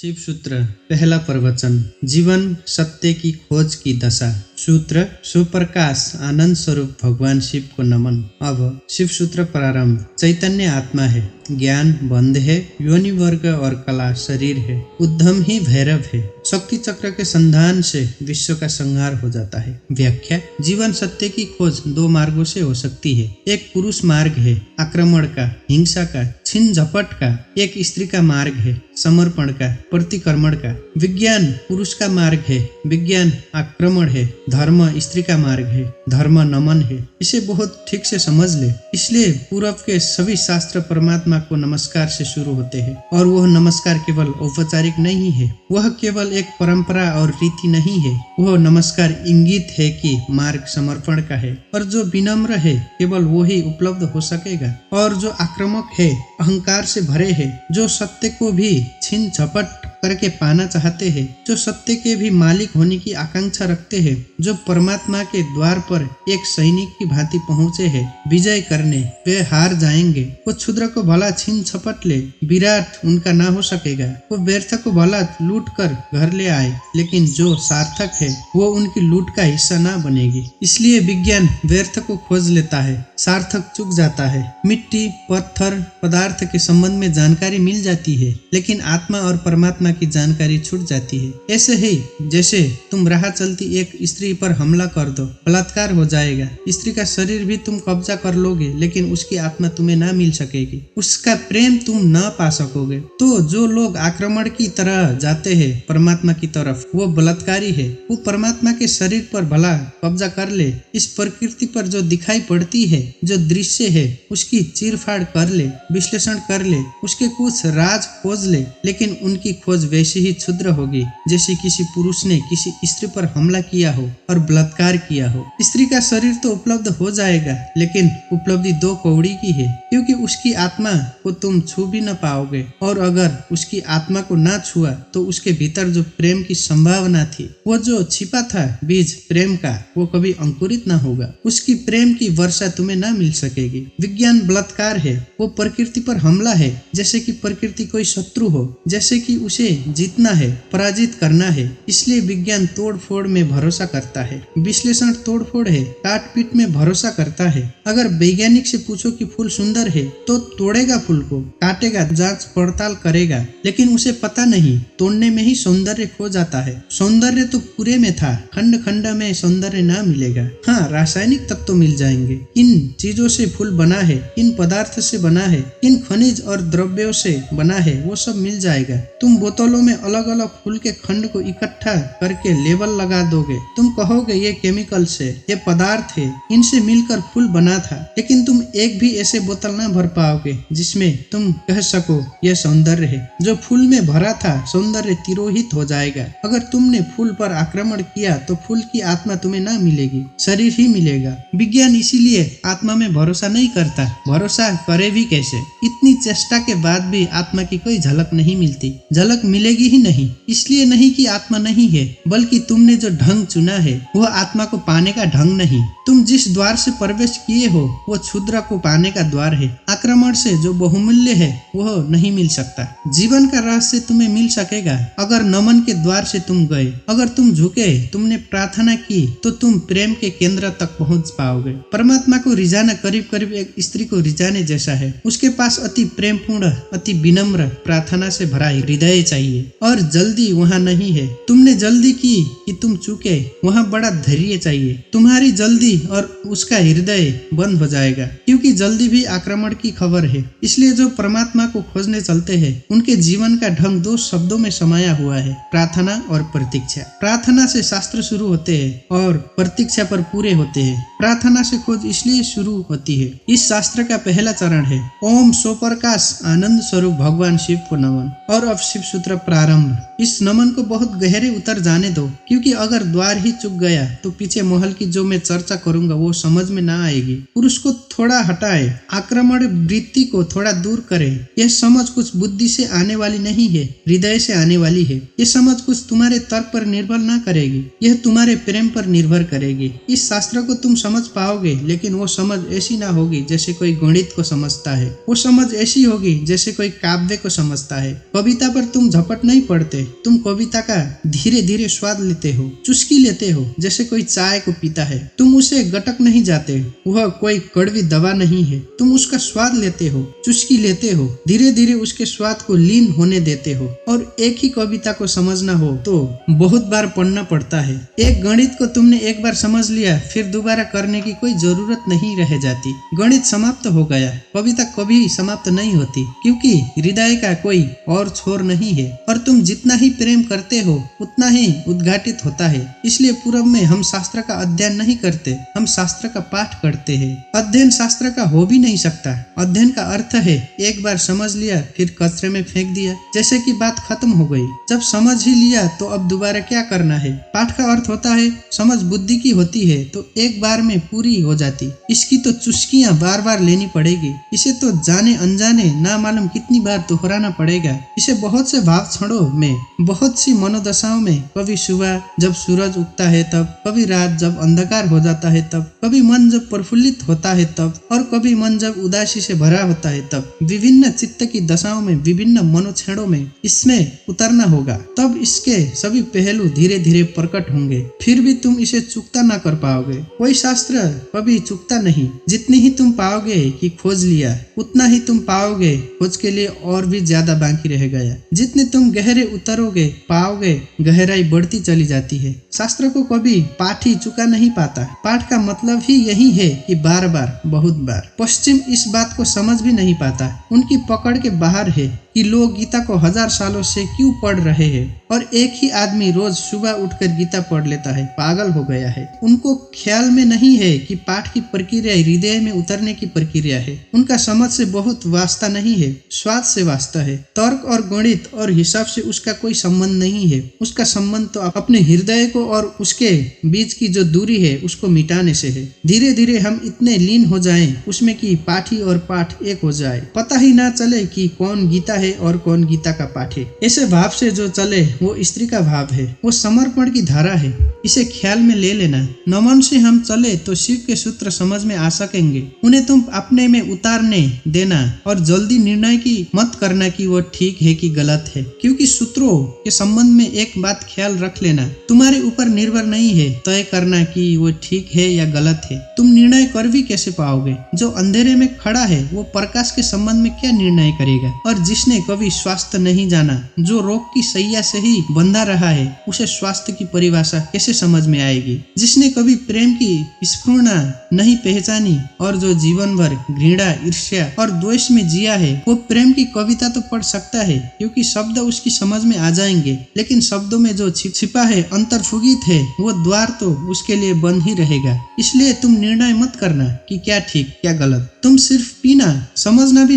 शिव सूत्र पहला प्रवचन। जीवन सत्य की खोज की दशा। सूत्र सुप्रकाश आनंद स्वरूप भगवान शिव को नमन। अब शिव सूत्र प्रारंभ। चैतन्य आत्मा है, ज्ञान बंध है, योनि वर्ग और कला शरीर है, उद्यम ही भैरव है। शक्ति चक्र के संधान से विश्व का संहार हो जाता है। व्याख्या। जीवन सत्य की खोज दो मार्गों से हो सकती है। एक पुरुष मार्ग है, आक्रमण का, हिंसा का, छीन झपट का। एक स्त्री का मार्ग है, समर्पण का, प्रतिक्रमण का। विज्ञान पुरुष का मार्ग है, विज्ञान आक्रमण है। धर्म स्त्री का मार्ग है, धर्म नमन है। इसे बहुत ठीक से समझ ले। इसलिए पूर्व के सभी शास्त्र परमात्मा को नमस्कार से शुरू होते हैं, और वह नमस्कार केवल औपचारिक नहीं है, वह केवल एक परंपरा और रीति नहीं है। वह नमस्कार इंगित है कि मार्ग समर्पण का है, और जो विनम्र है केवल वही उपलब्ध हो सकेगा। और जो आक्रामक है, अहंकार से भरे है, जो सत्य को भी छीन झपट करके पाना चाहते हैं, जो सत्य के भी मालिक होने की आकांक्षा रखते हैं, जो परमात्मा के द्वार पर एक सैनिक की भांति पहुँचे हैं विजय करने, वे हार जाएंगे। वो क्षुद्र को भला छीन झपट ले, विराट उनका ना हो सकेगा। वो व्यर्थ को भला लूट कर घर ले आए, लेकिन जो सार्थक है वो उनकी लूट का हिस्सा ना बनेगी। इसलिए विज्ञान व्यर्थ को खोज लेता है, सार्थक चूक जाता है। मिट्टी, पत्थर, पदार्थ के संबंध में जानकारी मिल जाती है, लेकिन आत्मा और परमात्मा की जानकारी छूट जाती है। ऐसे ही जैसे तुम राह चलती एक स्त्री पर हमला कर दो, बलात्कार हो जाएगा। स्त्री का शरीर भी तुम कब्जा कर लोगे, लेकिन उसकी आत्मा तुम्हें ना मिल सकेगी, उसका प्रेम तुम ना पा सकोगे। तो जो लोग आक्रमण की तरह जाते हैं परमात्मा की तरफ, वो बलात्कारी है। वो परमात्मा के शरीर पर भला कब्जा कर ले, इस प्रकृति पर जो दिखाई पड़ती है, जो दृश्य है, उसकी चीरफाड़ कर ले, विश्लेषण कर ले, उसके कुछ राज खोज ले, लेकिन उनकी खोज वैसी ही क्षुद्र होगी जैसे किसी पुरुष ने किसी स्त्री पर हमला किया हो और बलात्कार किया हो। स्त्री का शरीर तो उपलब्ध हो जाएगा, लेकिन उपलब्धि दो कौड़ी की है, क्योंकि उसकी आत्मा को तुम छू भी न पाओगे। और अगर उसकी आत्मा को ना छुआ तो उसके भीतर जो प्रेम की संभावना थी, वो जो छिपा था बीज प्रेम का, वो कभी अंकुरित ना होगा। उसकी प्रेम की वर्षा तुम्हें ना मिल सकेगी। विज्ञान बलात्कार है, वो प्रकृति पर हमला है, जैसे कि प्रकृति कोई शत्रु हो, जैसे कि उसे जीतना है, पराजित करना है। इसलिए विज्ञान तोड़ फोड़ में भरोसा करता है, विश्लेषण तोड़ फोड़ है, काट पीट में भरोसा करता है। अगर वैज्ञानिक से पूछो कि फूल सुंदर है तो तोड़ेगा, फूल को काटेगा, जांच पड़ताल करेगा, लेकिन उसे पता नहीं तोड़ने में ही सौंदर्य खो जाता है। सौंदर्य तो पूरे में था, खंड खंड में सौंदर्य ना मिलेगा। हाँ, रासायनिक तत्व तो मिल जाएंगे। किन चीजों से फूल बना है, किन पदार्थ से बना है, किन खनिज और द्रव्यों से बना है, वो सब मिल जाएगा। तुम बोतलों में अलग अलग फूल के खंड को इकट्ठा करके लेबल लगा दोगे, तुम कहोगे ये केमिकल से, ये पदार्थ है, इनसे मिलकर फूल बना था, लेकिन तुम एक भी ऐसे बोतल ना भर पाओगे जिसमें तुम कह सको यह सौंदर्य है। जो फूल में भरा था सौंदर्य तिरोहित हो जाएगा। अगर तुमने फूल पर आक्रमण किया तो फूल की आत्मा तुम्हें ना मिलेगी, शरीर ही मिलेगा। विज्ञान इसीलिए आत्मा में भरोसा नहीं करता। भरोसा करे भी कैसे? इतनी चेष्टा के बाद भी आत्मा की कोई झलक नहीं मिलती, झलक मिलेगी ही नहीं। इसलिए नहीं कि आत्मा नहीं है, बल्कि तुमने जो ढंग चुना है वह आत्मा को पाने का ढंग नहीं। तुम जिस द्वार से प्रवेश किए हो वो क्षुद्र को पाने का द्वार है। आक्रमण से जो बहुमूल्य है वह नहीं मिल सकता। जीवन का रहस्य तुम्हें मिल सकेगा अगर नमन के द्वार से तुम गए। अगर तुम झुके, तुमने प्रार्थना की, तो तुम प्रेम के केंद्र तक पहुंच पाओगे। परमात्मा को रिझाना करीब करीब एक स्त्री को रिझाने जैसा है। उसके पास अति प्रेमपूर्ण, अति विनम्र, प्रार्थना से भरा हृदय चाहिए, और जल्दी वहाँ नहीं है। तुमने जल्दी की कि तुम चूके, वहाँ बड़ा धैर्य चाहिए। तुम्हारी जल्दी और उसका हृदय बंद हो जाएगा, क्योंकि जल्दी भी आक्रमण की खबर है। इसलिए जो परमात्मा को खोजने चलते हैं उनके जीवन का ढंग दो शब्दों में समाया हुआ है, प्रार्थना और प्रतीक्षा। प्रार्थना से शास्त्र शुरू होते हैं और प्रतीक्षा पर पूरे होते हैं। प्रार्थना से खोज इसलिए शुरू होती है। इस शास्त्र का पहला चरण है ओम स्वप्रकाश आनंद स्वरूप भगवान शिव को नमन। और अब शिव सूत्र प्रारंभ। इस नमन को बहुत गहरे उतर जाने दो, क्योंकि अगर द्वार ही चुक गया तो पीछे महल की जो मैं चर्चा करूंगा वो समझ में ना आएगी। पुरुष को थोड़ा हटाए, आक्रमण वृत्ति को थोड़ा दूर करे। यह समझ कुछ बुद्धि से आने वाली नहीं है, हृदय से आने वाली है। यह समझ कुछ तुम्हारे तर्क पर निर्भर ना करेगी, यह तुम्हारे प्रेम पर निर्भर करेगी। इस शास्त्र को तुम समझ पाओगे, लेकिन वो समझ ऐसी ना होगी जैसे कोई गणित को समझता है। वो समझ ऐसी होगी जैसे कोई काव्य को समझता है। कविता पर तुम झपट नहीं पड़ते, तुम कविता का धीरे धीरे स्वाद लेते हो, चुस्की लेते हो, जैसे कोई चाय को पीता है। तुम उसे गटक नहीं जाते, वह कोई कड़वी दवा नहीं है। तुम उसका स्वाद लेते हो, चुस्की लेते हो, धीरे धीरे उसके स्वाद को लीन होने देते हो। और एक ही कविता को समझना हो तो बहुत बार पढ़ना पड़ता है। एक गणित को तुमने एक बार समझ लिया, फिर दोबारा करने की कोई जरूरत नहीं रह जाती। गणित समाप्त हो गया, कविता कभी समाप्त नहीं होती, क्योंकि हृदय का कोई और छोर नहीं है। और तुम जितना ही प्रेम करते हो उतना ही उद्घाटित होता है। इसलिए पूर्व में हम शास्त्र का अध्ययन नहीं करते, हम शास्त्र का पाठ करते हैं। अध्ययन शास्त्र का हो भी नहीं सकता। अध्ययन का अर्थ है एक बार समझ लिया फिर कचरे में फेंक दिया, जैसे कि बात खत्म हो गई। जब समझ ही लिया तो अब दोबारा क्या करना है। पाठ का अर्थ होता है समझ बुद्धि की होती है तो एक बार में पूरी हो जाती। इसकी तो चुस्कियां बार बार लेनी पड़ेगी। इसे तो जाने अनजाने ना मालूम कितनी बार दोहराना पड़ेगा। इसे बहुत से भाव क्षणों में, बहुत सी मनोदशाओं में, कभी सुबह जब सूरज उगता है तब, कभी रात जब अंधकार हो जाता है तब, कभी मन जब प्रफुल्लित होता है तब, और कभी मन जब उदासी से भरा होता है तब, विभिन्न चित्त की दशाओं में, विभिन्न मनोक्षणों में इसमें उतरना होगा। तब इसके सभी पहलू धीरे धीरे प्रकट होंगे। फिर भी तुम इसे चुकता ना कर पाओगे। कोई शास्त्र कभी चुकता नहीं। जितनी ही तुम पाओगे कि खोज लिया, उतना ही तुम पाओगे खोज के लिए और भी ज्यादा बाकी रह गया। जितने तुम गहरे उतरोगे पाओगे गहराई बढ़ती चली जाती है। शास्त्र को कभी पाठ ही चुका नहीं पाता। पाठ का मतलब ही यही है कि बार बार, बहुत बार। पश्चिम इस बात को समझ भी नहीं पाता। उनकी पकड़ के बाहर है कि लोग गीता को 1000 सालों से क्यों पढ़ रहे हैं, और एक ही आदमी रोज सुबह उठकर गीता पढ़ लेता है, पागल हो गया है। उनको ख्याल में नहीं है कि पाठ की प्रक्रिया हृदय में उतरने की प्रक्रिया है। उनका समझ से बहुत वास्ता नहीं है, स्वाद से वास्ता है। तर्क और गणित और हिसाब से उसका कोई संबंध नहीं है। उसका संबंध तो अपने हृदय को और उसके बीच की जो दूरी है उसको मिटाने से है। धीरे धीरे हम इतने लीन हो जाएं उसमें कि पाठी और पाठ एक हो जाए, पता ही ना चले कि कौन गीता है और कौन गीता का पाठ है। ऐसे भाव से जो चले वो स्त्री का भाव है, वो समर्पण की धारा है। इसे ख्याल में ले लेना। नमन से हम चले तो शिव के सूत्र समझ में आ सकेंगे। उन्हें तुम अपने में उतारने देना और जल्दी निर्णय की मत करना कि वो ठीक है कि गलत है, क्योंकि सूत्रों के संबंध में एक बात ख्याल रख लेना, तुम्हारे ऊपर निर्भर नहीं है तय करना कि वो ठीक है या गलत है। तुम निर्णय कर भी कैसे पाओगे? जो अंधेरे में खड़ा है वो प्रकाश के संबंध में क्या निर्णय करेगा? और जिसने कभी स्वास्थ्य नहीं जाना, जो रोग की सैया से ही बंधा रहा है, उसे स्वास्थ्य की परिभाषा कैसे समझ में आएगी? जिसने कभी प्रेम की स्फुरना नहीं पहचानी और जो जीवन भर घृणा, ईर्ष्या और द्वेष में जिया है, वो प्रेम की कविता तो पढ़ सकता है, क्योंकि शब्द उसकी समझ में आ जाएंगे। लेकिन शब्दों में जो छिपा है, अंतर्फुगित है, वो द्वार तो उसके लिए बंद ही रहेगा। इसलिए तुम निर्णय मत करना कि क्या ठीक क्या गलत। तुम सिर्फ पीना, समझना भी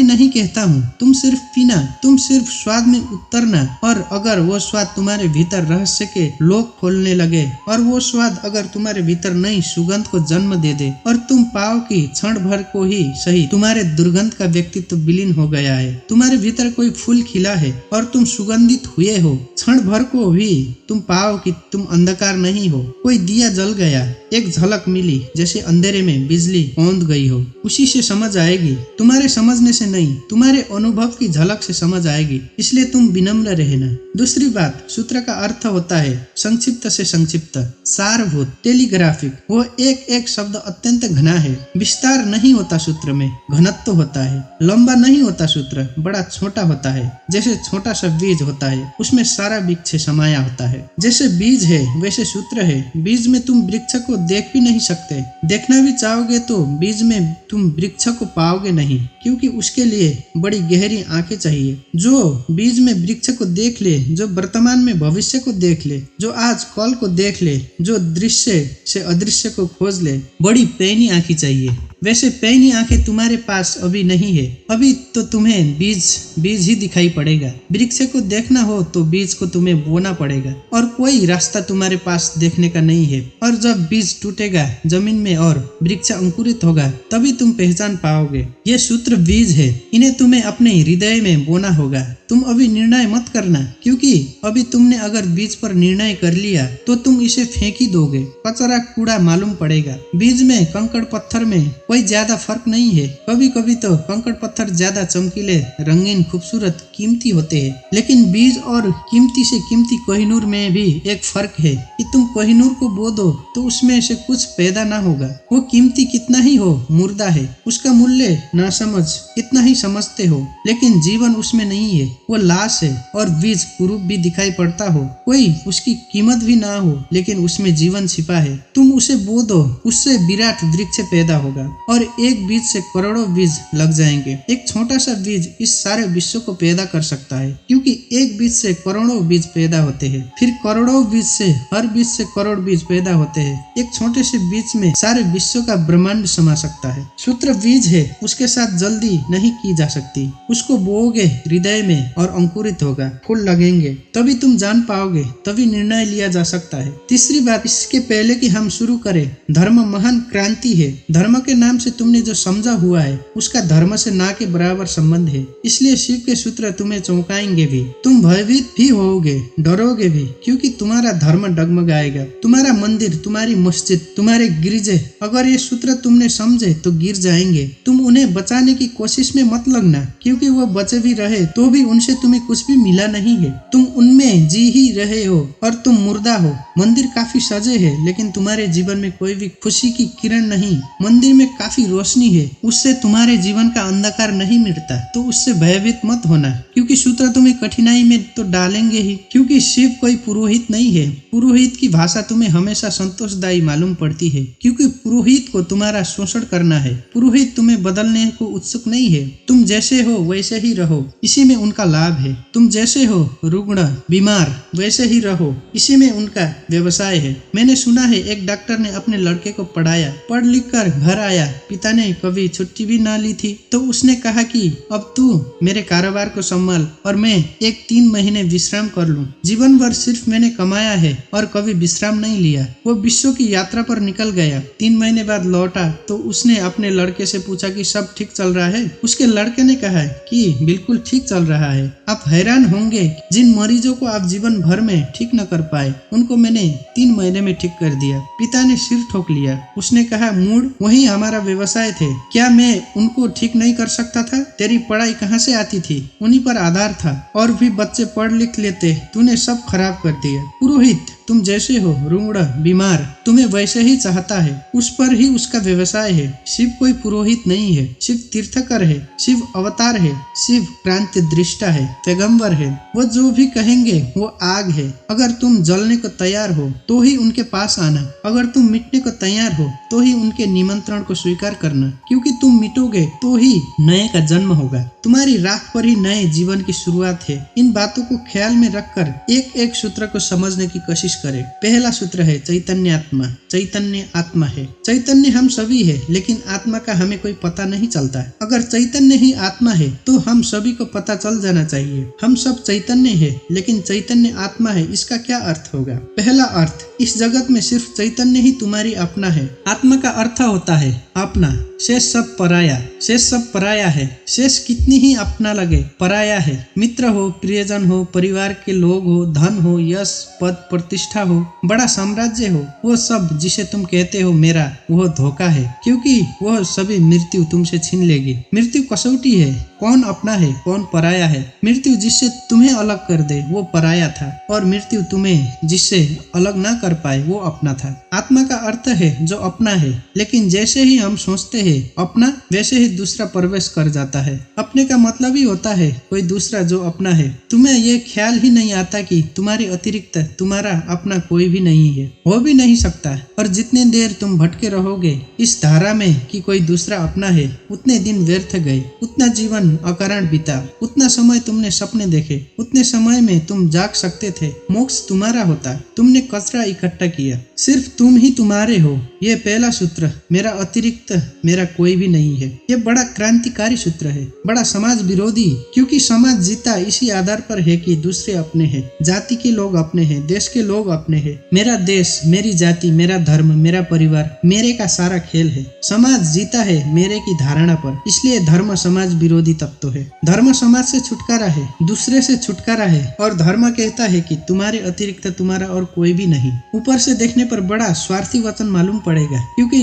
नहीं कहता हूँ। तुम सिर्फ पीना, तुम सिर्फ स्वाद में उतरना। और अगर वो स्वाद तुम्हारे भीतर रहस्य के लोक खोलने लगे, और वो स्वाद अगर तुम्हारे भीतर नई सुगंध को जन्म दे दे, और तुम पाओ कि क्षण भर को ही सही तुम्हारे दुर्गंध का व्यक्तित्व विलीन हो गया है। तुम्हारे भीतर कोई फूल खिला है और तुम सुगंधित हुए हो। क्षण भर को भी तुम पाओ कि तुम अंधकार नहीं हो। कोई दिया जल गया, एक झलक मिली, जैसे अंधेरे में बिजली औंध गई हो। उसी से समझ आएगी, तुम्हारे समझने से नहीं, तुम्हारे अनुभव की झलक से समझ आएगी। इसलिए तुम विनम्र रहना। दूसरी बात, सूत्र का अर्थ होता है संक्षिप्त से संक्षिप्त, सारभूत, टेलीग्राफिक। वो एक एक शब्द अत्यंत घना है। विस्तार नहीं होता सूत्र में, घनत्व होता है। लंबा नहीं होता सूत्र, बड़ा छोटा होता है। जैसे छोटा सा बीज होता है, उसमें सारा वृक्ष समाया होता है। जैसे बीज है वैसे सूत्र है। बीज में तुम वृक्ष को देख भी नहीं सकते। देखना भी चाहोगे तो बीज में तुम वृक्ष को पाओगे नहीं, क्योंकि उसके लिए बड़ी गहरी आंखें चाहिए। जो बीज में वृक्ष को देख ले, जो वर्तमान में भविष्य को देख ले, जो आज कल को देख ले, जो दृश्य से अदृश्य को खोज ले, बड़ी पैनी आंखें चाहिए। वैसे पैनी आंखें तुम्हारे पास अभी नहीं है। अभी तो तुम्हें बीज ही दिखाई पड़ेगा। वृक्ष को देखना हो तो बीज को तुम्हें बोना पड़ेगा और कोई रास्ता तुम्हारे पास देखने का नहीं है। और जब बीज टूटेगा जमीन में और वृक्ष अंकुरित होगा तभी तुम पहचान पाओगे। ये सूत्र बीज है, इन्हें तुम्हें अपने हृदय में बोना होगा। तुम अभी निर्णय मत करना, क्योंकि अभी तुमने अगर बीज पर निर्णय कर लिया तो तुम इसे फेंक ही दोगे, कचरा कूड़ा मालूम पड़ेगा। बीज में कंकड़ पत्थर में कोई ज्यादा फर्क नहीं है। कभी कभी तो कंकड़ पत्थर ज्यादा चमकीले, रंगीन, खूबसूरत, कीमती होते हैं, लेकिन बीज और कीमती से कीमती कोहिनूर में भी एक फर्क है कि तुम कोहिनूर को बो दो तो उसमें से कुछ पैदा ना होगा। वो कीमती कितना ही हो मुर्दा है, उसका मूल्य ना समझ कितना ही समझते हो, लेकिन जीवन उसमें नहीं है, वो लाश है। और बीज कुरूप भी दिखाई पड़ता हो, कोई उसकी कीमत भी ना हो, लेकिन उसमें जीवन छिपा है। तुम उसे बो दो, उससे विराट वृक्ष पैदा होगा और एक बीज से करोड़ों बीज लग जाएंगे। एक छोटा सा बीज इस सारे विश्व को पैदा कर सकता है, क्योंकि एक बीज से करोड़ों बीज पैदा होते हैं, फिर करोड़ों बीज से हर बीज से करोड़ बीज पैदा होते हैं। एक छोटे से बीज में सारे विश्व का ब्रह्मांड समा सकता है। सूत्र बीज है, उसके साथ जल्दी नहीं की जा सकती। उसको बोओगे हृदय में और अंकुरित होगा, फूल लगेंगे, तभी तुम जान पाओगे, तभी निर्णय लिया जा सकता है। तीसरी बात, इसके पहले कि हम शुरू करें, धर्म महान क्रांति है। धर्म के नाम से तुमने जो समझा हुआ है उसका धर्म से ना के बराबर संबंध है। इसलिए शिव के सूत्र तुम्हें चौंकाएंगे भी, तुम भयभीत भी होगे, डरोगे भी, क्योंकि तुम्हारा धर्म डगमगाएगा। तुम्हारा मंदिर, तुम्हारी मस्जिद, तुम्हारे गिरजे, अगर ये सूत्र तुमने समझे तो गिर जाएंगे। तुम उन्हें बचाने की कोशिश में मत लगना, क्योंकि वो बचे भी रहे तो भी उनसे तुम्हें कुछ भी मिला नहीं है। तुम उनमें जी ही रहे हो और तुम मुर्दा हो। मंदिर काफी सजे है, लेकिन तुम्हारे जीवन में कोई भी खुशी की किरण नहीं। मंदिर में काफी रोशनी है, उससे तुम्हारे जीवन का अंधकार नहीं मिटता, तो उससे भयभीत मत होना, क्योंकि सूत्र तुम्हें कठिनाई में तो डालेंगे ही। क्योंकि शिव कोई पुरोहित नहीं है। पुरोहित की भाषा तुम्हें हमेशा संतोषदायी मालूम पड़ती है, क्योंकि पुरोहित को तुम्हारा शोषण करना है। पुरोहित तुम्हें बदलने को उत्सुक नहीं है। तुम जैसे हो वैसे ही रहो, इसी में उनका लाभ है। तुम जैसे हो रुग्ण, बीमार, वैसे ही रहो, इसी में उनका व्यवसाय है। मैंने सुना है एक डॉक्टर ने अपने लड़के को पढ़ाया, पढ़ लिख कर घर आया, पिता ने कभी छुट्टी भी ना ली थी, तो उसने कहा कि अब तू मेरे कारोबार को संभाल और मैं 1-3 महीने विश्राम कर लूं। जीवन भर सिर्फ मैंने कमाया है और कभी विश्राम नहीं लिया। वो विश्व की यात्रा पर निकल गया। 3 महीने बाद लौटा तो उसने अपने लड़के से पूछा कि सब ठीक चल रहा है। उसके लड़के ने कहा कि बिल्कुल ठीक चल रहा है। आप हैरान होंगे, जिन मरीजों को आप जीवन भर में ठीक न कर पाए उनको मैंने 3 महीने में ठीक कर दिया। पिता ने सिर ठोक लिया। उसने कहा, मूड वही हमारा व्यवसाय थे, क्या मैं उनको ठीक नहीं कर सकता था? तेरी पढ़ाई कहाँ से आती थी? उन्हीं पर आधार था, और भी बच्चे पढ़ लिख लेते, तूने सब खराब कर दिया। पुरोहित तुम जैसे हो रुग्ण, बीमार, तुम्हें वैसे ही चाहता है, उस पर ही उसका व्यवसाय है। शिव कोई पुरोहित नहीं है, शिव तीर्थकर है, शिव अवतार है, शिव क्रांति दृष्टा है, पैगंबर है। वो जो भी कहेंगे वो आग है। अगर तुम जलने को तैयार हो तो ही उनके पास आना, अगर तुम मिटने को तैयार हो तो ही उनके निमंत्रण को स्वीकार करना, क्योंकि तुम मिटोगे तो ही नए का जन्म होगा। तुम्हारी राख पर ही नए जीवन की शुरुआत है। इन बातों को ख्याल में रखकर एक एक सूत्र को समझने की कोशिश करें। पहला सूत्र है चैतन्य आत्मा। चैतन्य आत्मा है। चैतन्य हम सभी है, लेकिन आत्मा का हमें कोई पता नहीं चलता। अगर चैतन्य ही आत्मा है तो हम सभी को पता चल जाना चाहिए। हम सब चैतन्य है, लेकिन चैतन्य आत्मा है, इसका क्या अर्थ होगा? पहला अर्थ, इस जगत में सिर्फ चैतन्य ही तुम्हारी अपना है। आत्मा का अर्थ होता है अपना, शेष सब पराया। शेष सब पराया है। शेष कितनी ही अपना लगे, पराया है। मित्र हो, प्रियजन हो, परिवार के लोग हो, धन हो, यश, पद, प्रतिष्ठा हो, बड़ा साम्राज्य हो, वो सब जिसे तुम कहते हो मेरा, वो धोखा है, क्योंकि वह सभी मृत्यु तुमसे छीन लेगी। मृत्यु कसौटी है, कौन अपना है कौन पराया है। मृत्यु जिससे तुम्हें अलग कर दे वो पराया था, और मृत्यु तुम्हें जिससे अलग ना कर पाए वो अपना था। आत्मा का अर्थ है जो अपना है, लेकिन जैसे ही हम सोचते हैं अपना, वैसे ही दूसरा प्रवेश कर जाता है। अपने का मतलब ही होता है कोई दूसरा जो अपना है। तुम्हें ये ख्याल ही नहीं आता कि तुम्हारे अतिरिक्त तुम्हारा अपना कोई भी नहीं है, हो भी नहीं सकता। और जितने देर तुम भटके रहोगे इस धारा में कि कोई दूसरा अपना है, उतने दिन व्यर्थ गए, उतना जीवन जीवन अकारण बीता। उतना समय तुमने सपने देखे, उतने समय में तुम जाग सकते थे, मोक्ष तुम्हारा होता। तुमने कचरा इकट्ठा किया, सिर्फ तुम ही तुम्हारे हो। ये पहला सूत्र, मेरा अतिरिक्त मेरा कोई भी नहीं है। ये बड़ा क्रांतिकारी सूत्र है, बड़ा समाज विरोधी, क्योंकि समाज जीता इसी आधार पर है कि दूसरे अपने हैं, जाति के लोग अपने हैं, देश के लोग अपने हैं। मेरा देश, मेरी जाति, मेरा धर्म, मेरा परिवार, मेरे का सारा खेल है। समाज जीता है मेरे की धारणा पर, इसलिए धर्म समाज विरोधी तत्व है। धर्म समाज से छुटकारा है, दूसरे से छुटकारा है, और धर्म कहता है कि तुम्हारे अतिरिक्त तुम्हारा और कोई भी नहीं। ऊपर से देखने पर बड़ा स्वार्थी वचन मालूम पड़ेगा, क्योंकि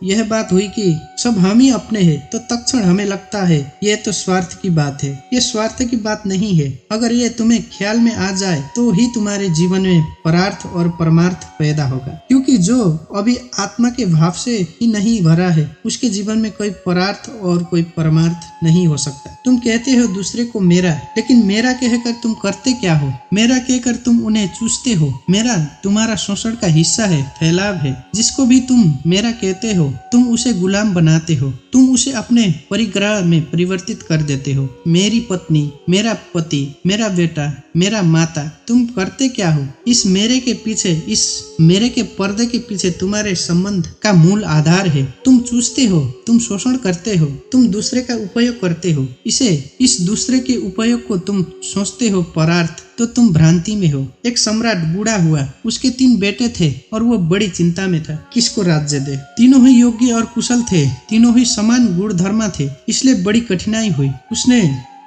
यह बात हुई कि सब हम ही अपने हैं, तो तत्क्षण हमें लगता है ये तो स्वार्थ की बात है। ये स्वार्थ की बात नहीं है। अगर ये तुम्हें ख्याल में आ जाए तो ही तुम्हारे जीवन में परार्थ और परमार्थ पैदा होगा, क्योंकि जो अभी आत्मा के भाव से ही नहीं भरा है उसके जीवन में कोई परार्थ और कोई परमार्थ नहीं हो सकता। तुम कहते हो दूसरे को मेरा, लेकिन मेरा कहकर तुम करते क्या हो? मेरा कहकर तुम उन्हें चूसते हो। मेरा तुम्हारा शोषण का हिस्सा है, फैलाव है। जिसको भी तुम मेरा कहते हो तुम उसे गुलाम बनाते हो, तुम उसे अपने परिग्रह में परिवर्तित कर देते हो। मेरी पत्नी, मेरा पति, मेरा बेटा, मेरा माता, तुम करते क्या हो? इस मेरे के पीछे, इस मेरे के पर्दे के पीछे तुम्हारे संबंध का मूल आधार है। तुम चूसते हो, तुम शोषण करते हो, तुम दूसरे का उपयोग करते हो। इस दूसरे के उपयोग को तुम सोचते हो परार्थ, तो तुम भ्रांति में हो। एक सम्राट बूढ़ा हुआ, उसके 3 बेटे थे और वो बड़ी चिंता में था किसको राज्य दे। तीनों ही योग्य और कुशल थे, तीनों ही समान गुणधर्मा थे, इसलिए बड़ी कठिनाई हुई। उसने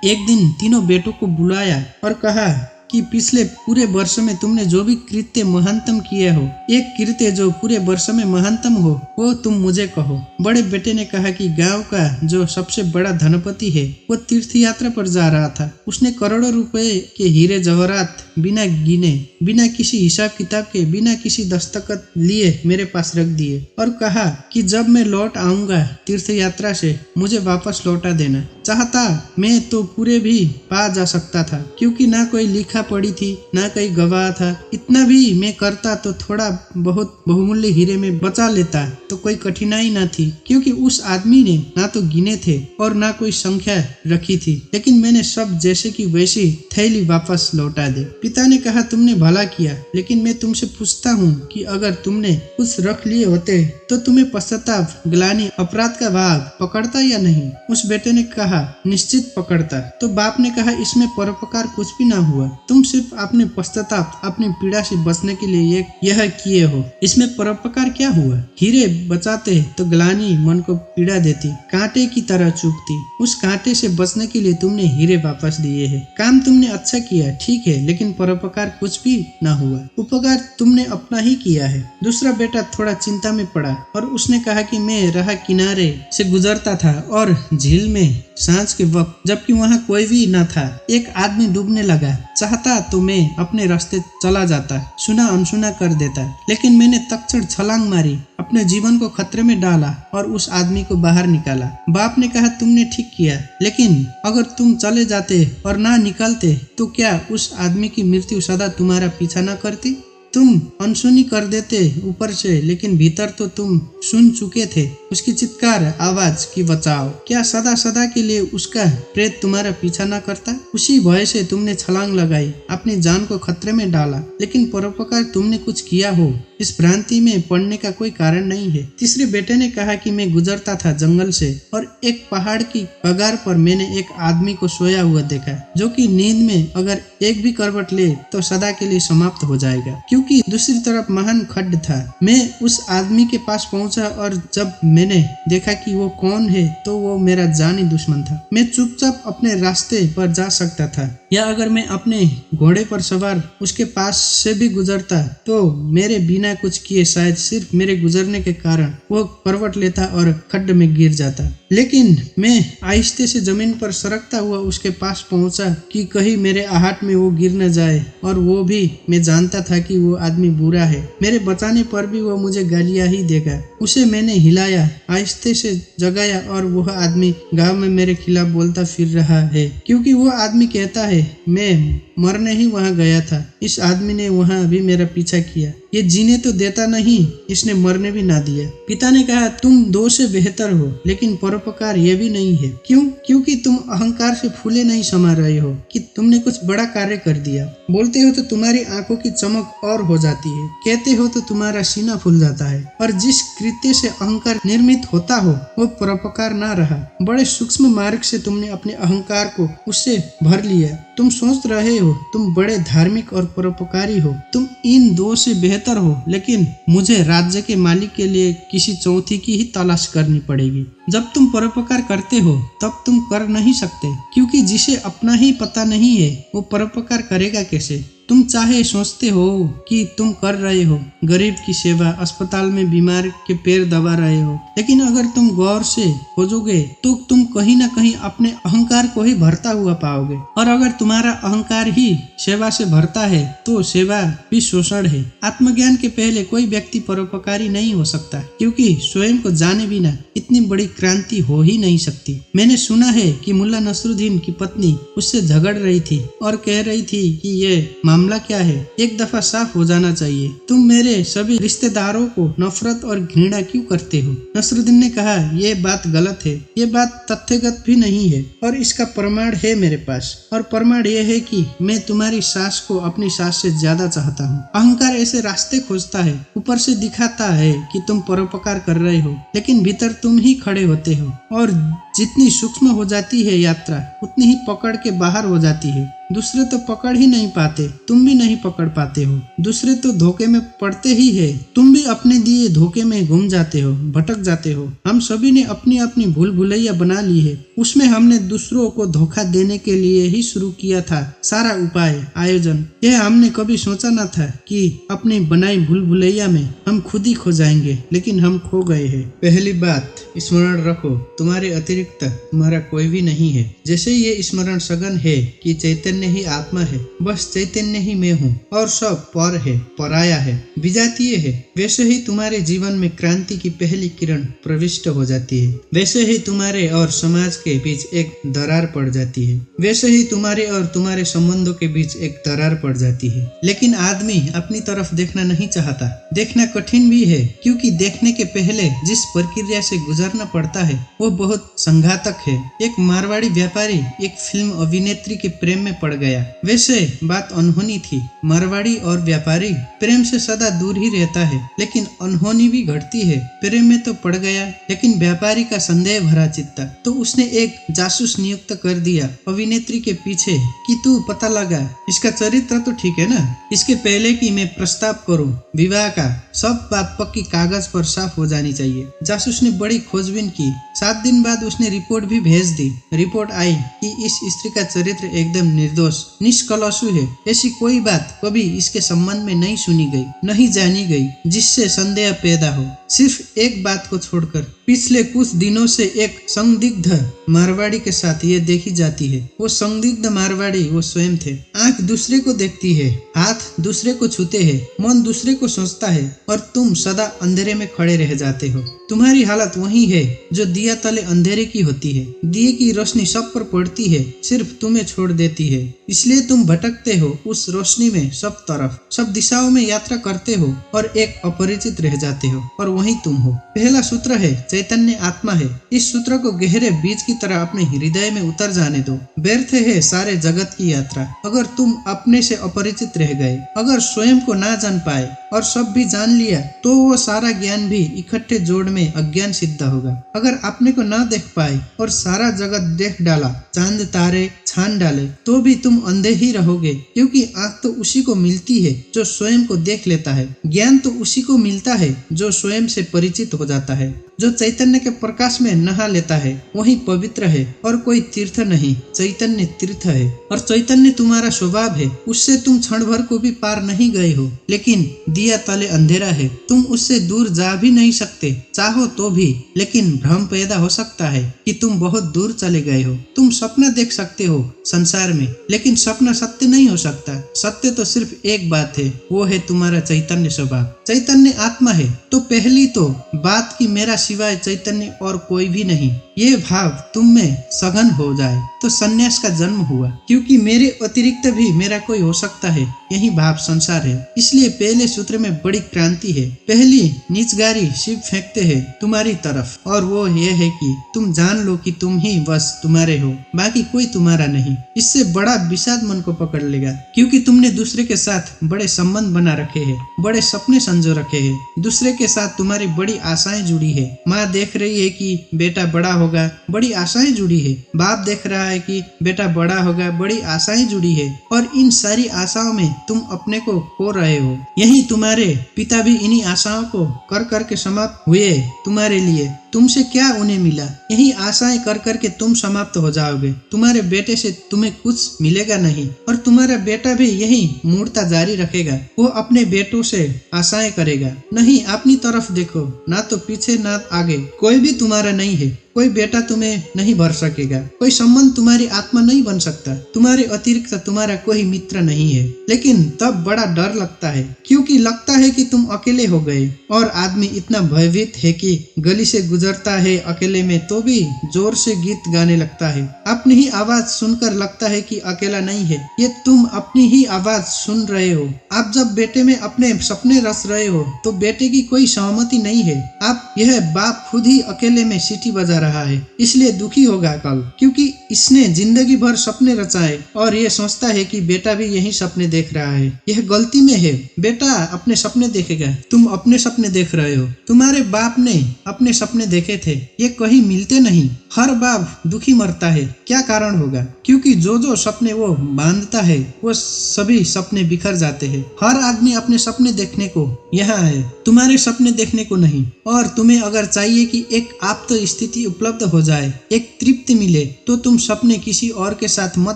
एक दिन तीनों बेटों को बुलाया और कहा कि पिछले पूरे वर्ष में तुमने जो भी कृत्य महानतम किए हो, एक कृत्य जो पूरे वर्ष में महानतम हो वो तुम मुझे कहो। बड़े बेटे ने कहा कि गांव का जो सबसे बड़ा धनपति है वो तीर्थ यात्रा पर जा रहा था। उसने करोड़ों रुपए के हीरे जवाहरात बिना गिने, बिना किसी हिसाब किताब के, बिना किसी दस्तखत लिए मेरे पास रख दिए और कहा कि जब मैं लौट आऊंगा तीर्थ यात्रा से मुझे वापस लौटा देना। चाहता मैं तो पूरे भी पा जा सकता था, क्योंकि ना कोई लिखा पड़ी थी, ना कोई गवाह था। इतना भी मैं करता तो थोड़ा बहुत बहुमूल्य हीरे में बचा लेता तो कोई कठिनाई ना थी, क्योंकि उस आदमी ने ना तो गिने थे और ना कोई संख्या रखी थी। लेकिन मैंने सब जैसे की वैसी थैली वापस लौटा दी। पिता ने कहा तुमने भला किया, लेकिन मैं तुमसे पूछता हूँ कि अगर तुमने कुछ रख लिए होते तो तुम्हें पश्चाताप, ग्लानि, अपराध का भाग पकड़ता या नहीं? उस बेटे ने कहा निश्चित पकड़ता। तो बाप ने कहा इसमें परोपकार कुछ भी ना हुआ, तुम सिर्फ अपने पश्चाताप, अपनी पीड़ा से बचने के लिए यह किए हो। इसमें परोपकार क्या हुआ? हीरे बचाते तो ग्लानि मन को पीड़ा देती, कांटे की तरह चुभती। उस कांटे से बचने के लिए तुमने हीरे वापस दिए हैं। काम तुमने अच्छा किया, ठीक है, लेकिन परोपकार कुछ भी ना हुआ। उपकार तुमने अपना ही किया है। दूसरा बेटा थोड़ा चिंता में पड़ा और उसने कहा कि मैं राह किनारे से गुजरता था और झील में सांझ के वक्त, जबकि वहाँ कोई भी न था, एक आदमी डूबने लगा। चाहता तो मैं अपने रास्ते चला जाता, सुना अनसुना कर देता, लेकिन मैंने तत्क्षण छलांग मारी, अपने जीवन को खतरे में डाला और उस आदमी को बाहर निकाला। बाप ने कहा तुमने ठीक किया, लेकिन अगर तुम चले जाते और ना निकलते तो क्या उस आदमी की मृत्यु सदा तुम्हारा पीछा न करती? तुम अनसुनी कर देते ऊपर से, लेकिन भीतर तो तुम सुन चुके थे उसकी चित्कार आवाज की बचाओ। क्या सदा सदा के लिए उसका प्रेत तुम्हारा पीछा ना करता? उसी भय से तुमने छलांग लगाई, अपनी जान को खतरे में डाला, लेकिन परोपकार तुमने कुछ किया हो इस भ्रांति में पड़ने का कोई कारण नहीं है। तीसरे बेटे ने कहा कि मैं गुजरता था जंगल से और एक पहाड़ की कगार पर मैंने एक आदमी को सोया हुआ देखा, जो कि नींद में अगर एक भी करवट ले तो सदा के लिए समाप्त हो जाएगा, क्योंकि दूसरी तरफ महान खड्ड था। मैं उस आदमी के पास पहुंचा और जब मैंने देखा कि वो कौन है तो वो मेरा जानी दुश्मन था। मैं चुपचाप अपने रास्ते पर जा सकता था, या अगर मैं अपने घोड़े पर सवार उसके पास से भी गुजरता तो मेरे बिना कुछ किए शायद सिर्फ मेरे गुजरने के कारण वो करवट लेता और खड्ड में गिर जाता। लेकिन मैं आहिस्ते से जमीन पर सरकता हुआ उसके पास पहुंचा कि कहीं मेरे आहट में वो गिर न जाए, और वो भी मैं जानता था कि वो आदमी बुरा है। मेरे बचाने पर भी वो मुझे गालियां ही देगा। उसे मैंने हिलाया, आहिस्ते से जगाया और वह आदमी गांव में मेरे खिलाफ बोलता फिर रहा है, क्योंकि वो आदमी कहता है मैं मरने ही वहां गया था। इस आदमी ने वहां भी मेरा पीछा किया। ये जीने तो देता नहीं, इसने मरने भी ना दिया। पिता ने कहा, तुम 2 से बेहतर हो, लेकिन परोपकार ये भी नहीं है। क्यों? क्योंकि तुम अहंकार से फूले नहीं समा रहे हो कि तुमने कुछ बड़ा कार्य कर दिया। बोलते हो तो तुम्हारी आंखों की चमक और हो जाती है, कहते हो तो तुम्हारा सीना फूल जाता है। और जिस कृत्य से अहंकार निर्मित होता हो वो परोपकार ना रहा। बड़े सूक्ष्म मार्ग से तुमने अपने अहंकार को उससे भर लिया। तुम सोच रहे हो तुम बड़े धार्मिक और परोपकारी हो, तुम इन 2 से बेहतर हो, लेकिन मुझे राज्य के मालिक के लिए किसी चौथी की ही तलाश करनी पड़ेगी। जब तुम परोपकार करते हो तब तुम कर नहीं सकते, क्योंकि जिसे अपना ही पता नहीं है वो परोपकार करेगा कैसे। तुम चाहे सोचते हो कि तुम कर रहे हो गरीब की सेवा, अस्पताल में बीमार के पैर दबा रहे हो, लेकिन अगर तुम गौर से खोजोगे तो तुम कहीं ना कहीं अपने अहंकार को ही भरता हुआ पाओगे। और अगर तुम्हारा अहंकार ही सेवा से भरता है तो सेवा भी शोषण है। आत्मज्ञान के पहले कोई व्यक्ति परोपकारी नहीं हो सकता, क्योंकि स्वयं को जाने बिना इतनी बड़ी क्रांति हो ही नहीं सकती। मैंने सुना है कि मुल्ला नसरुद्दीन की पत्नी उससे झगड़ रही थी और कह रही थी कि ये मामला क्या है, एक दफा साफ हो जाना चाहिए। तुम मेरे सभी रिश्तेदारों को नफरत और घृणा क्यों करते हो? नसरुद्दीन ने कहा, ये बात गलत है, ये बात तथ्यगत भी नहीं है और इसका प्रमाण है मेरे पास। और प्रमाण यह है कि मैं तुम्हारी सास को अपनी सास से ज्यादा चाहता हूँ। अहंकार ऐसे रास्ते खोजता है, ऊपर से दिखाता है कि तुम परोपकार कर रहे हो, लेकिन भीतर तुम ही खड़े होते हो। और जितनी सूक्ष्म हो जाती है यात्रा, उतनी ही पकड़ के बाहर हो जाती है। दूसरे तो पकड़ ही नहीं पाते, तुम भी नहीं पकड़ पाते हो। दूसरे तो धोखे में पड़ते ही है, तुम भी अपने दिए धोखे में घूम जाते हो, भटक जाते हो। हम सभी ने अपनी अपनी भूल भुलैया बना ली है। उसमें हमने दूसरों को धोखा देने के लिए ही शुरू किया था सारा उपाय, आयोजन। यह हमने कभी सोचा न था कि अपनी बनाई भूल भुलैया में हम खुद ही खो जाएंगे, लेकिन हम खो गए हैं। पहली बात स्मरण रखो, तुम्हारे अतिरिक्त तुम्हारा कोई भी नहीं है। जैसे ये स्मरण सघन है कि चैतन्य ही आत्मा है, बस चैतन्य ही मैं हूँ और सब पर है, पराया है, विजातीय है, वैसे ही तुम्हारे जीवन में क्रांति की पहली किरण प्रविष्ट हो जाती है। वैसे ही तुम्हारे और समाज के बीच एक दरार पड़ जाती है। वैसे ही तुम्हारे और तुम्हारे संबंधों के बीच एक दरार पड़ जाती है। लेकिन आदमी अपनी तरफ देखना नहीं चाहता। देखना कठिन भी है, क्योंकि देखने के पहले जिस प्रक्रिया से गुजरना पड़ता है वो बहुत संघातक है। एक मारवाड़ी व्यापारी एक फिल्म अभिनेत्री के प्रेम में पड़ गया। वैसे बात अनहोनी थी। मारवाड़ी और व्यापारी प्रेम से सदा दूर ही रहता है, लेकिन अनहोनी भी घटती है। प्रेम में तो पड़ गया, लेकिन व्यापारी का संदेह भरा चित्ता, तो उसने एक जासूस नियुक्त कर दिया अभिनेत्री के पीछे कि तू पता लगा इसका चरित्र तो ठीक है ना, इसके पहले कि मैं प्रस्ताव करूं विवाह का, सब बात पक्की कागज पर साफ हो जानी चाहिए। जासूस ने बड़ी खोजबीन की। 7 दिन बाद उसने रिपोर्ट भी भेज दी। रिपोर्ट आई कि इस स्त्री का चरित्र एकदम निर्दोष, निष्कलंक है। ऐसी कोई बात कभी इसके संबंध में नहीं सुनी गई, नहीं जानी गई जिससे संदेह पैदा हो, सिर्फ एक बात को छोड़कर। पिछले कुछ दिनों से एक संदिग्ध मारवाड़ी के साथ ये देखी जाती है। वो संदिग्ध मारवाड़ी वो स्वयं थे। आंख दूसरे को देखती है, हाथ दूसरे को छूते हैं, मन दूसरे को सोचता है, और तुम सदा अंधेरे में खड़े रह जाते हो। तुम्हारी हालत वही है जो दिया तले अंधेरे की होती है। दिए की रोशनी सब पर पड़ती है, सिर्फ तुम्हें छोड़ देती है। इसलिए तुम भटकते हो उस रोशनी में, सब तरफ, सब दिशाओं में यात्रा करते हो और एक अपरिचित रह जाते हो, और वही तुम हो। पहला सूत्र है चैतन्य आत्मा है। इस सूत्र को गहरे बीज की तरह अपने हृदय में उतर जाने दो। व्यर्थ है सारे जगत की यात्रा अगर तुम अपने से अपरिचित रह गए। अगर स्वयं को ना जान पाए और सब भी जान लिया तो वो सारा ज्ञान भी इकट्ठे जोड़ में अज्ञान सिद्ध होगा। अगर अपने को ना देख पाए और सारा जगत देख डाला, चांद तारे छान डाले, तो भी तुम अंधे ही रहोगे, क्योंकि आंख तो उसी को मिलती है जो स्वयं को देख लेता है। ज्ञान तो उसी को मिलता है जो स्वयं से परिचित हो जाता है। जो चैतन्य के प्रकाश में नहा लेता है वही पवित्र है, और कोई तीर्थ नहीं, चैतन्य तीर्थ है। और चैतन्य तुम्हारा स्वभाव है, उससे तुम क्षण भर को भी पार नहीं गए हो। लेकिन दिया तले अंधेरा है, तुम उससे दूर जा भी नहीं सकते, चाहो तो भी। लेकिन भ्रम पैदा हो सकता है कि तुम बहुत दूर चले गए हो। तुम सपना देख सकते हो संसार में, लेकिन सपना सत्य नहीं हो सकता। सत्य तो सिर्फ एक बात है, वो है तुम्हारा चैतन्य स्वभाव। चैतन्य आत्मा है तो पहली तो बात कि मेरा सिवाय चैतन्य और कोई भी नहीं, ये भाव तुम में सघन हो जाए तो संन्यास का जन्म हुआ, क्योंकि मेरे अतिरिक्त भी मेरा कोई हो सकता है, यही भाव संसार है। इसलिए पहले सूत्र में बड़ी क्रांति है। पहली नीचगारी शिव फेंकते हैं तुम्हारी तरफ, और वो ये है कि तुम जान लो कि तुम ही बस तुम्हारे हो, बाकी कोई तुम्हारा नहीं। इससे बड़ा विषाद मन को पकड़ लेगा, क्योंकि तुमने दूसरे के साथ बड़े संबंध बना रखे हैं, बड़े सपने संजो रखे हैं, दूसरे के साथ तुम्हारी बड़ी आशाएं जुड़ी है। माँ देख रही है कि बेटा बड़ा होगा, बड़ी आशाएं जुड़ी है। बाप देख रहा है कि बेटा बड़ा होगा, बड़ी आशाएं जुड़ी है, और इन सारी आशाओं में तुम अपने को खो रहे हो। यही तुम्हारे पिता भी इन्हीं आशाओं को कर कर के समाप्त हुए तुम्हारे लिए। तुमसे क्या उन्हें मिला? यही आशाएं कर कर के तुम समाप्त हो जाओगे। तुम्हारे बेटे से तुम्हें कुछ मिलेगा नहीं, और तुम्हारा बेटा भी यही मूर्ता जारी रखेगा। वो अपने बेटों से आशाएं करेगा। नहीं, अपनी तरफ देखो, ना तो पीछे ना आगे, कोई भी तुम्हारा नहीं है। कोई बेटा तुम्हें नहीं भर सकेगा, कोई संबंध तुम्हारी आत्मा नहीं बन सकता, तुम्हारे अतिरिक्त तुम्हारा कोई मित्र नहीं है। लेकिन तब बड़ा डर लगता है, क्योंकि लगता है कि तुम अकेले हो गए। और आदमी इतना भयभीत है कि गली से गुजरता है अकेले में तो भी जोर से गीत गाने लगता है। अपनी ही आवाज सुनकर लगता है कि अकेला नहीं है, ये तुम अपनी ही आवाज सुन रहे हो। आप जब बेटे में अपने सपने रच रहे हो तो बेटे की कोई सहमति नहीं है। आप यह बाप खुद ही अकेले में सीटी बजा रहा है, इसलिए दुखी होगा कल, क्योंकि इसने जिंदगी भर सपने रचाए और ये सोचता है कि बेटा भी यही सपने देख रहा है। यह गलती में है। बेटा अपने सपने देखेगा, तुम अपने सपने देख रहे हो। तुम्हारे बाप ने अपने सपने देखे थे, ये कहीं मिलते नहीं। हर बाप दुखी मरता है। क्या कारण होगा? क्योंकि जो जो सपने वो बांधता है वो सभी सपने बिखर जाते हैं। हर आदमी अपने सपने देखने को यहाँ है, तुम्हारे सपने देखने को नहीं। और तुम्हें अगर चाहिए कि एक आप्त स्थिति उपलब्ध हो जाए, एक तृप्ति मिले, तो तुम सपने किसी और के साथ मत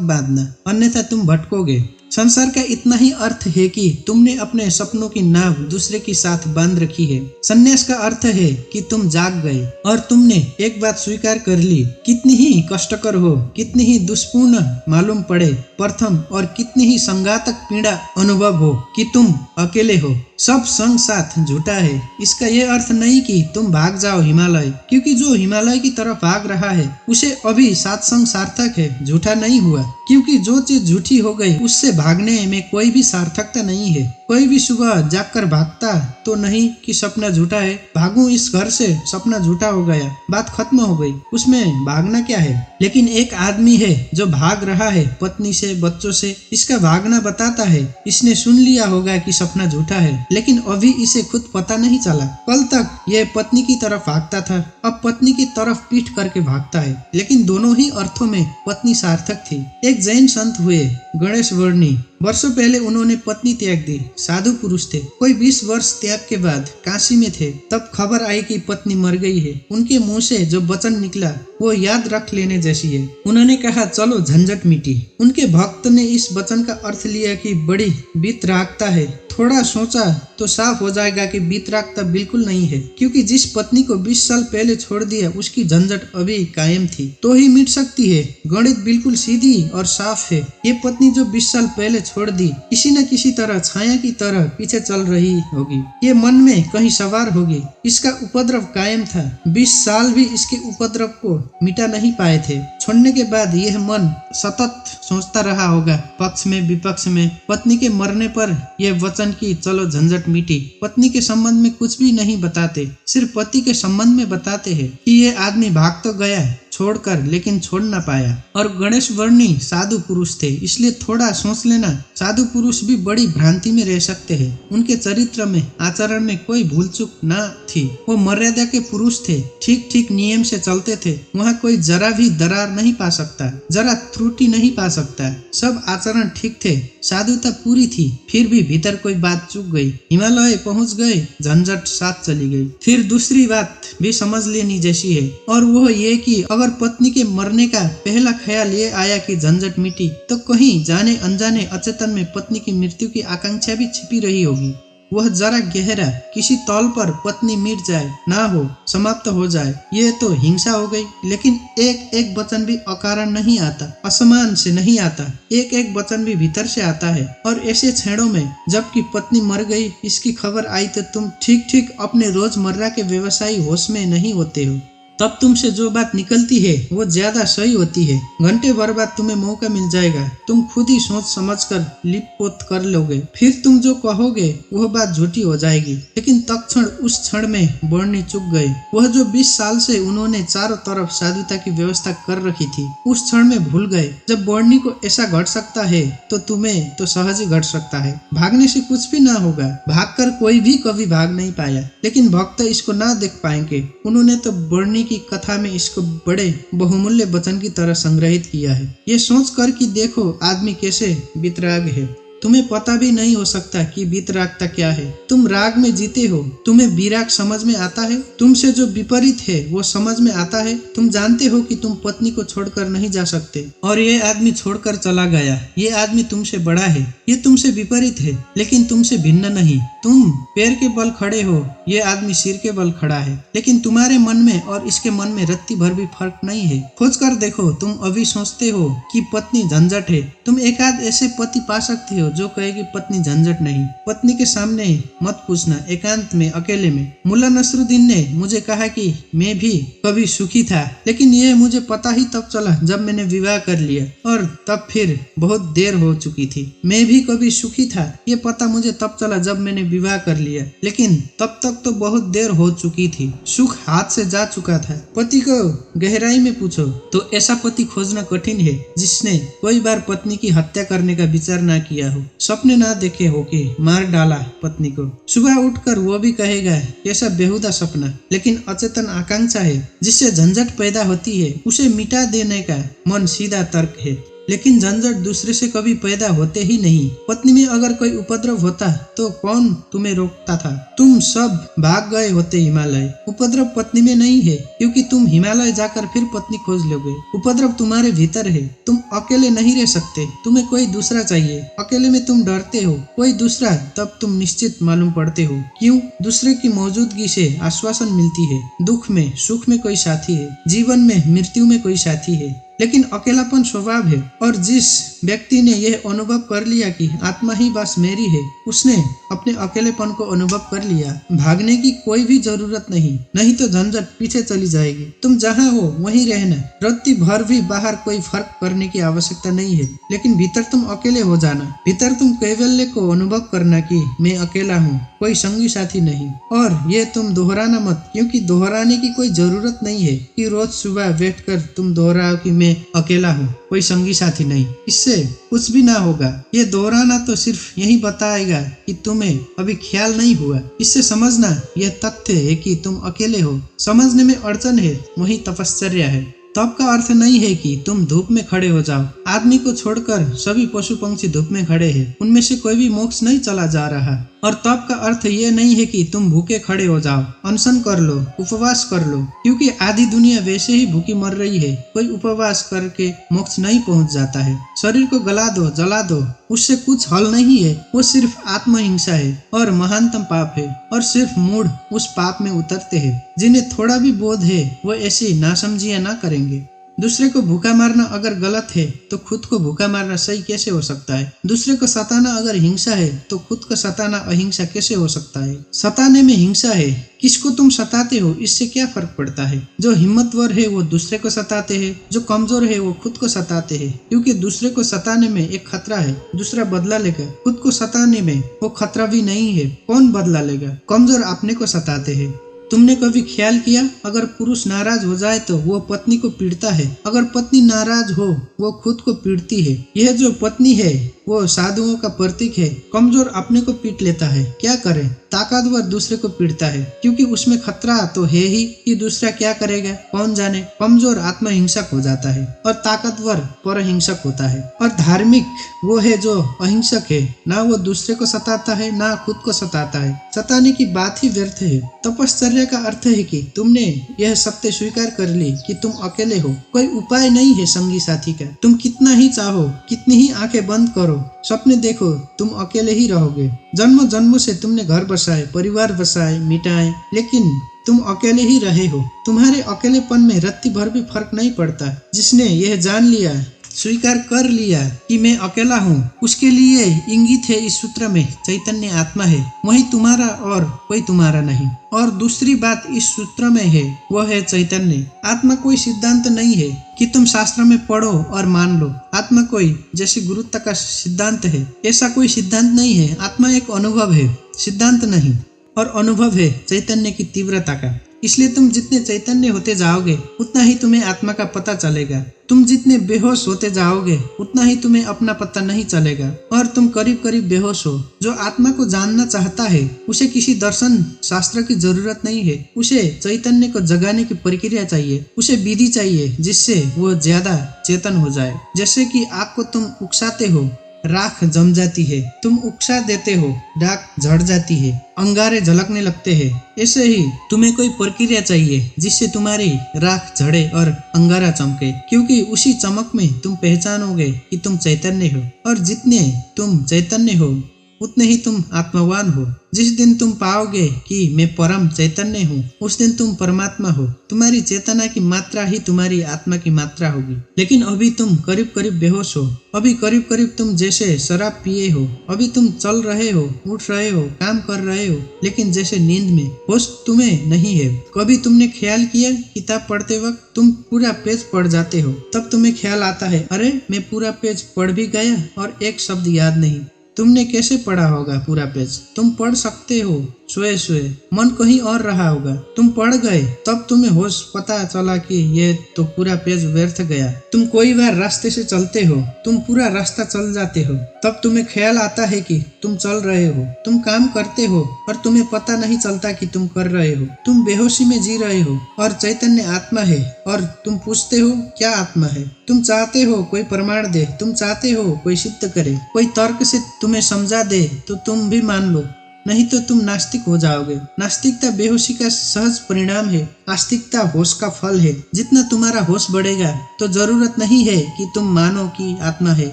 बांधना, अन्यथा तुम भटकोगे। संसार का इतना ही अर्थ है कि तुमने अपने सपनों की नाव दूसरे के साथ बांध रखी है। संन्यास का अर्थ है कि तुम जाग गए और तुमने एक बात स्वीकार कर ली, कितनी ही कष्टकर हो, कितनी ही दुष्पूर्ण मालूम पड़े प्रथम, और कितनी ही संघातक पीड़ा अनुभव हो कि तुम अकेले हो। सब संग साथ झूठा है। इसका यह अर्थ नहीं कि तुम भाग जाओ हिमालय, क्योंकि जो हिमालय की तरफ भाग रहा है उसे अभी सात संग सार्थक है, झूठा नहीं हुआ। क्योंकि जो चीज झूठी हो गई उससे भागने में कोई भी सार्थकता नहीं है। कोई भी सुबह जागकर भागता तो नहीं कि सपना झूठा है, भागूं इस घर से, सपना झूठा हो गया, बात खत्म हो गई, उसमें भागना क्या है। लेकिन एक आदमी है जो भाग रहा है पत्नी से, बच्चों से, इसका भागना बताता है। इसने सुन लिया होगा कि सपना झूठा है, लेकिन अभी इसे खुद पता नहीं चला। कल तक यह पत्नी की तरफ भागता था, अब पत्नी की तरफ पीठ करके भागता है। लेकिन दोनों ही अर्थों में पत्नी सार्थक थी। एक जैन संत हुए गणेश वर्णी, वर्षों पहले उन्होंने पत्नी त्याग दी। साधु पुरुष थे, कोई 20 वर्ष त्याग के बाद काशी में थे, तब खबर आई कि पत्नी मर गई है। उनके मुंह से जो वचन निकला वो याद रख लेने जैसी है। उन्होंने कहा, चलो झंझट मिटी। उनके भक्त ने इस वचन का अर्थ लिया कि बड़ी वीतरागता है। थोड़ा सोचा तो साफ हो जाएगा कि वीतरागता बिल्कुल नहीं है, क्योंकि जिस पत्नी को 20 साल पहले छोड़ दिया उसकी झंझट अभी कायम थी तो ही मिट सकती है। गणित बिल्कुल सीधी और साफ है। ये पत्नी जो 20 साल पहले छोड़ दी, किसी न किसी तरह छाया की तरह पीछे चल रही होगी, ये मन में कहीं सवार होगी। इसका उपद्रव कायम था। 20 साल भी इसके उपद्रव को मिटा नहीं पाए थे। छोड़ने के बाद यह मन सतत सोचता रहा होगा, पक्ष में विपक्ष में। पत्नी के मरने पर यह वचन की चलो झंझट मिटी। पत्नी के संबंध में कुछ भी नहीं बताते, सिर्फ पति के संबंध में बताते हैं कि ये आदमी भाग तो गया छोड़कर, लेकिन छोड़ ना पाया। और गणेश वर्णी साधु पुरुष थे, इसलिए थोड़ा सोच लेना, साधु पुरुष भी बड़ी भ्रांति में रह सकते हैं। उनके चरित्र में, आचरण में कोई भूल चूक न थी। वो मर्यादा के पुरुष थे, ठीक ठीक नियम से चलते थे। वहाँ कोई जरा भी दरार नहीं पा सकता, जरा त्रुटि नहीं पा सकता। सब आचरण ठीक थे, साधुता पूरी थी, फिर भी भीतर कोई बात चूक गई। हिमालय पहुंच गए, झंझट साथ चली गई। फिर दूसरी बात भी समझ लेनी जैसी है, और वो ये कि अगर पत्नी के मरने का पहला ख्याल ये आया कि झंझट मिटी, तो कहीं जाने अनजाने अचेतन में पत्नी की मृत्यु की आकांक्षा भी छिपी रही होगी। वह जरा गहरा, किसी तौल पर पत्नी मिट जाए, ना हो, समाप्त हो जाए, ये तो हिंसा हो गई। लेकिन एक एक वचन भी अकारण नहीं आता, असमान से नहीं आता, एक एक वचन भी भीतर से आता है। और ऐसे क्षणों में जबकि पत्नी मर गई इसकी खबर आई तो तुम ठीक ठीक अपने रोजमर्रा के व्यवसायी होश में नहीं होते हो। तब तुमसे जो बात निकलती है वो ज्यादा सही होती है। घंटे भर बाद तुम्हें मौका मिल जाएगा, तुम खुद ही सोच समझकर लिपपोत कर लोगे। फिर तुम जो कहोगे वह बात झूठी हो जाएगी। लेकिन तत्क्षण उस क्षण में बर्नी चुक गए। वह जो 20 साल से उन्होंने चारों तरफ साधुता की व्यवस्था कर रखी थी, उस क्षण में भूल गए। जब बर्नी को ऐसा घट सकता है तो तुम्हें तो सहज ही घट सकता है। भागने से कुछ भी ना होगा, भागकर कोई भी कभी भाग नहीं पाया। लेकिन भक्त इसको ना देख पाएंगे। उन्होंने तो बर्नी की कथा में इसको बड़े बहुमूल्य वचन की तरह संग्रहित किया है। ये सोच कर कि देखो आदमी कैसे वितराग है। तुम्हें पता भी नहीं हो सकता कि वितरागता क्या है। तुम राग में जीते हो, तुम्हें विराग समझ में आता है। तुमसे जो विपरीत है वो समझ में आता है। तुम जानते हो कि तुम पत्नी को छोड़कर नहीं जा सकते और ये आदमी छोड़कर चला गया। ये आदमी तुमसे बड़ा है, ये तुमसे विपरीत है, लेकिन तुमसे भिन्न नहीं। तुम पैर के बल खड़े हो, ये आदमी सिर के बल खड़ा है। लेकिन तुम्हारे मन में और इसके मन में रत्ती भर भी फर्क नहीं है। खोज कर देखो। तुम अभी सोचते हो कि पत्नी झंझट है। तुम एक आध ऐसे पति पा सकते हो जो कहेगी पत्नी झंझट नहीं। पत्नी के सामने मत पूछना, एकांत में, अकेले में। मुल्ला नसरुद्दीन ने मुझे कहा कि मैं भी कभी सुखी था, लेकिन ये मुझे पता ही तब चला जब मैंने विवाह कर लिया, और तब फिर बहुत देर हो चुकी थी। मैं भी कभी सुखी था, ये पता मुझे तब चला जब मैंने विवाह कर लिया, लेकिन तब तक तो बहुत देर हो चुकी थी। सुख हाथ से जा चुका था। पति को गहराई में पूछो तो ऐसा पति खोजना कठिन है जिसने कोई बार पत्नी की हत्या करने का विचार ना किया हो, सपने ना देखे हो कि मार डाला पत्नी को। सुबह उठकर वो भी कहेगा ऐसा बेहुदा सपना। लेकिन अचेतन आकांक्षा है जिससे झंझट पैदा होती है, उसे मिटा देने का मन सीधा तर्क है। लेकिन झंझट दूसरे से कभी पैदा होते ही नहीं। पत्नी में अगर कोई उपद्रव होता तो कौन तुम्हें रोकता था? तुम सब भाग गए होते हिमालय। उपद्रव पत्नी में नहीं है, क्योंकि तुम हिमालय जाकर फिर पत्नी खोज लोगे। उपद्रव तुम्हारे भीतर है। तुम अकेले नहीं रह सकते, तुम्हें कोई दूसरा चाहिए। अकेले में तुम डरते हो, कोई दूसरा तब तुम निश्चित मालूम पड़ते हो। क्यों? दूसरे की मौजूदगी से आश्वासन मिलती है। दुख में सुख में कोई साथी है, जीवन में मृत्यु में कोई साथी है। लेकिन अकेलापन स्वभाव है, और जिस व्यक्ति ने यह अनुभव कर लिया कि आत्मा ही बस मेरी है, उसने अपने अकेलेपन को अनुभव कर लिया। भागने की कोई भी जरूरत नहीं तो झंझट पीछे चली जाएगी। तुम जहाँ हो वहीं रहना। रत्ती भर भी बाहर कोई फर्क करने की आवश्यकता नहीं है, लेकिन भीतर तुम अकेले हो जाना। भीतर तुम कैवल्य को अनुभव करना कि मैं अकेला हूँ, कोई संगी साथी नहीं। और ये तुम दोहराना मत, क्योंकि दोहराने की कोई जरूरत नहीं है कि रोज सुबह बैठकर तुम दोहराओ कि मैं अकेला हूँ, कोई संगी साथी नहीं। इससे कुछ भी ना होगा। ये दोहराना तो सिर्फ यही बताएगा कि तुम्हें अभी ख्याल नहीं हुआ। इससे समझना यह तथ्य है कि तुम अकेले हो। समझने में अड़चन है, वही तपश्चर्या है। तब का अर्थ नहीं है कि तुम धूप में खड़े हो जाओ। आदमी को छोड़कर सभी पशु पंक्षी धूप में खड़े हैं, उनमें से कोई भी मोक्ष नहीं चला जा रहा। और तब का अर्थ ये नहीं है कि तुम भूखे खड़े हो जाओ, अनशन कर लो, उपवास कर लो, क्योंकि आधी दुनिया वैसे ही भूखी मर रही है। कोई उपवास करके मोक्ष नहीं पहुंच जाता है। शरीर को गला दो, जला दो, उससे कुछ हल नहीं है। वो सिर्फ आत्महिंसा है और महानतम पाप है। और सिर्फ मूढ़ उस पाप में उतरते हैं। जिन्हें थोड़ा भी बोध है वो ऐसी नासमझियां ना करेंगे। दूसरे को भूखा मारना अगर गलत है तो खुद को भूखा मारना सही कैसे हो सकता है? दूसरे को सताना अगर हिंसा है तो खुद को सताना अहिंसा कैसे हो सकता है? सताने में हिंसा है। किसको तुम सताते हो इससे क्या फर्क पड़ता है? जो हिम्मतवर है वो दूसरे को सताते हैं, जो कमजोर है वो खुद को सताते हैं। क्योंकि दूसरे को सताने में एक खतरा है, दूसरा बदला लेगा। खुद को सताने में वो खतरा भी नहीं है, कौन बदला लेगा? कमजोर अपने को सताते हैं। तुमने कभी ख्याल किया, अगर पुरुष नाराज हो जाए तो वो पत्नी को पीटता है, अगर पत्नी नाराज हो वो खुद को पीटती है। यह जो पत्नी है वो साधुओं का प्रतीक है। कमजोर अपने को पीट लेता है, क्या करे? ताकतवर दूसरे को पीटता है, क्योंकि उसमें खतरा तो है ही कि दूसरा क्या करेगा कौन जाने। कमजोर आत्महिंसक हो जाता है और ताकतवर परहिंसक होता है। और धार्मिक वो है जो अहिंसक है, ना वो दूसरे को सताता है ना खुद को सताता है। सताने की बात ही व्यर्थ है। तपश्चर्या का अर्थ है कि तुमने यह सत्य स्वीकार कर ली कि तुम अकेले हो, कोई उपाय नहीं है संगी साथी का। तुम कितना ही चाहो, कितनी ही आंखें बंद करो, सपने देखो तुम अकेले ही रहोगे। जन्मों जन्मों से तुमने घर बसाए, परिवार बसाए, मिटाए, लेकिन तुम अकेले ही रहे हो। तुम्हारे अकेलेपन में रत्ती भर भी फर्क नहीं पड़ता। जिसने यह जान लिया, स्वीकार कर लिया कि मैं अकेला हूँ, उसके लिए इंगित है इस सूत्र में चैतन्य आत्मा है, वही तुम्हारा और कोई तुम्हारा नहीं। और दूसरी बात इस सूत्र में है, वह है चैतन्य। आत्मा कोई सिद्धांत नहीं है कि तुम शास्त्र में पढ़ो और मान लो। आत्मा कोई जैसे गुरुत्व का सिद्धांत है, ऐसा कोई सिद्धांत नहीं है। आत्मा एक अनुभव है, सिद्धांत नहीं। और अनुभव है चैतन्य की तीव्रता का। इसलिए तुम जितने चैतन्य होते जाओगे उतना ही तुम्हें आत्मा का पता चलेगा। तुम जितने बेहोश होते जाओगे उतना ही तुम्हें अपना पता नहीं चलेगा। और तुम करीब करीब बेहोश हो। जो आत्मा को जानना चाहता है उसे किसी दर्शन शास्त्र की जरूरत नहीं है। उसे चैतन्य को जगाने की प्रक्रिया चाहिए, उसे विधि चाहिए जिससे वो ज्यादा चेतन हो जाए। जैसे कि आग को तुम उकसाते हो, राख जम जाती है, तुम उकसा देते हो, राख झड़ जाती है, अंगारे झलकने लगते हैं। ऐसे ही तुम्हें कोई प्रक्रिया चाहिए जिससे तुम्हारी राख झड़े और अंगारा चमके, क्योंकि उसी चमक में तुम पहचानोगे कि तुम चैतन्य हो। और जितने तुम चैतन्य हो उतने ही तुम आत्मवान हो। जिस दिन तुम पाओगे कि मैं परम चैतन्य हूँ, उस दिन तुम परमात्मा हो। तुम्हारी चेतना की मात्रा ही तुम्हारी आत्मा की मात्रा होगी। लेकिन अभी तुम करीब करीब बेहोश हो। अभी करीब करीब तुम जैसे शराब पिए हो। अभी तुम चल रहे हो, उठ रहे हो, काम कर रहे हो, लेकिन जैसे नींद में। होश तुम्हें नहीं है। कभी तुमने ख्याल किया किताब पढ़ते वक्त तुम पूरा पेज पढ़ जाते हो, तब तुम्हें ख्याल आता है, अरे मैं पूरा पेज पढ़ भी गया और एक शब्द याद नहीं। तुमने कैसे पढ़ा होगा पूरा पेज? तुम पढ़ सकते हो सोए सोए, मन कहीं और रहा होगा। तुम पढ़ गए, तब तुम्हें होश पता चला कि ये तो पूरा पेज व्यर्थ गया। तुम कोई बार रास्ते से चलते हो, तुम पूरा रास्ता चल जाते हो, तब तुम्हें ख्याल आता है कि तुम चल रहे हो। तुम काम करते हो और तुम्हें पता नहीं चलता कि तुम कर रहे हो। तुम बेहोशी में जी रहे हो और चैतन्य आत्मा है। और तुम पूछते हो क्या आत्मा है? तुम चाहते हो कोई प्रमाण दे, तुम चाहते हो कोई सिद्ध करे, कोई तर्क से तुम्हें समझा दे तो तुम भी मान लो, नहीं तो तुम नास्तिक हो जाओगे। नास्तिकता बेहोशी का सहज परिणाम है, आस्तिकता होश का फल है। जितना तुम्हारा होश बढ़ेगा तो जरूरत नहीं है कि तुम मानो कि आत्मा है,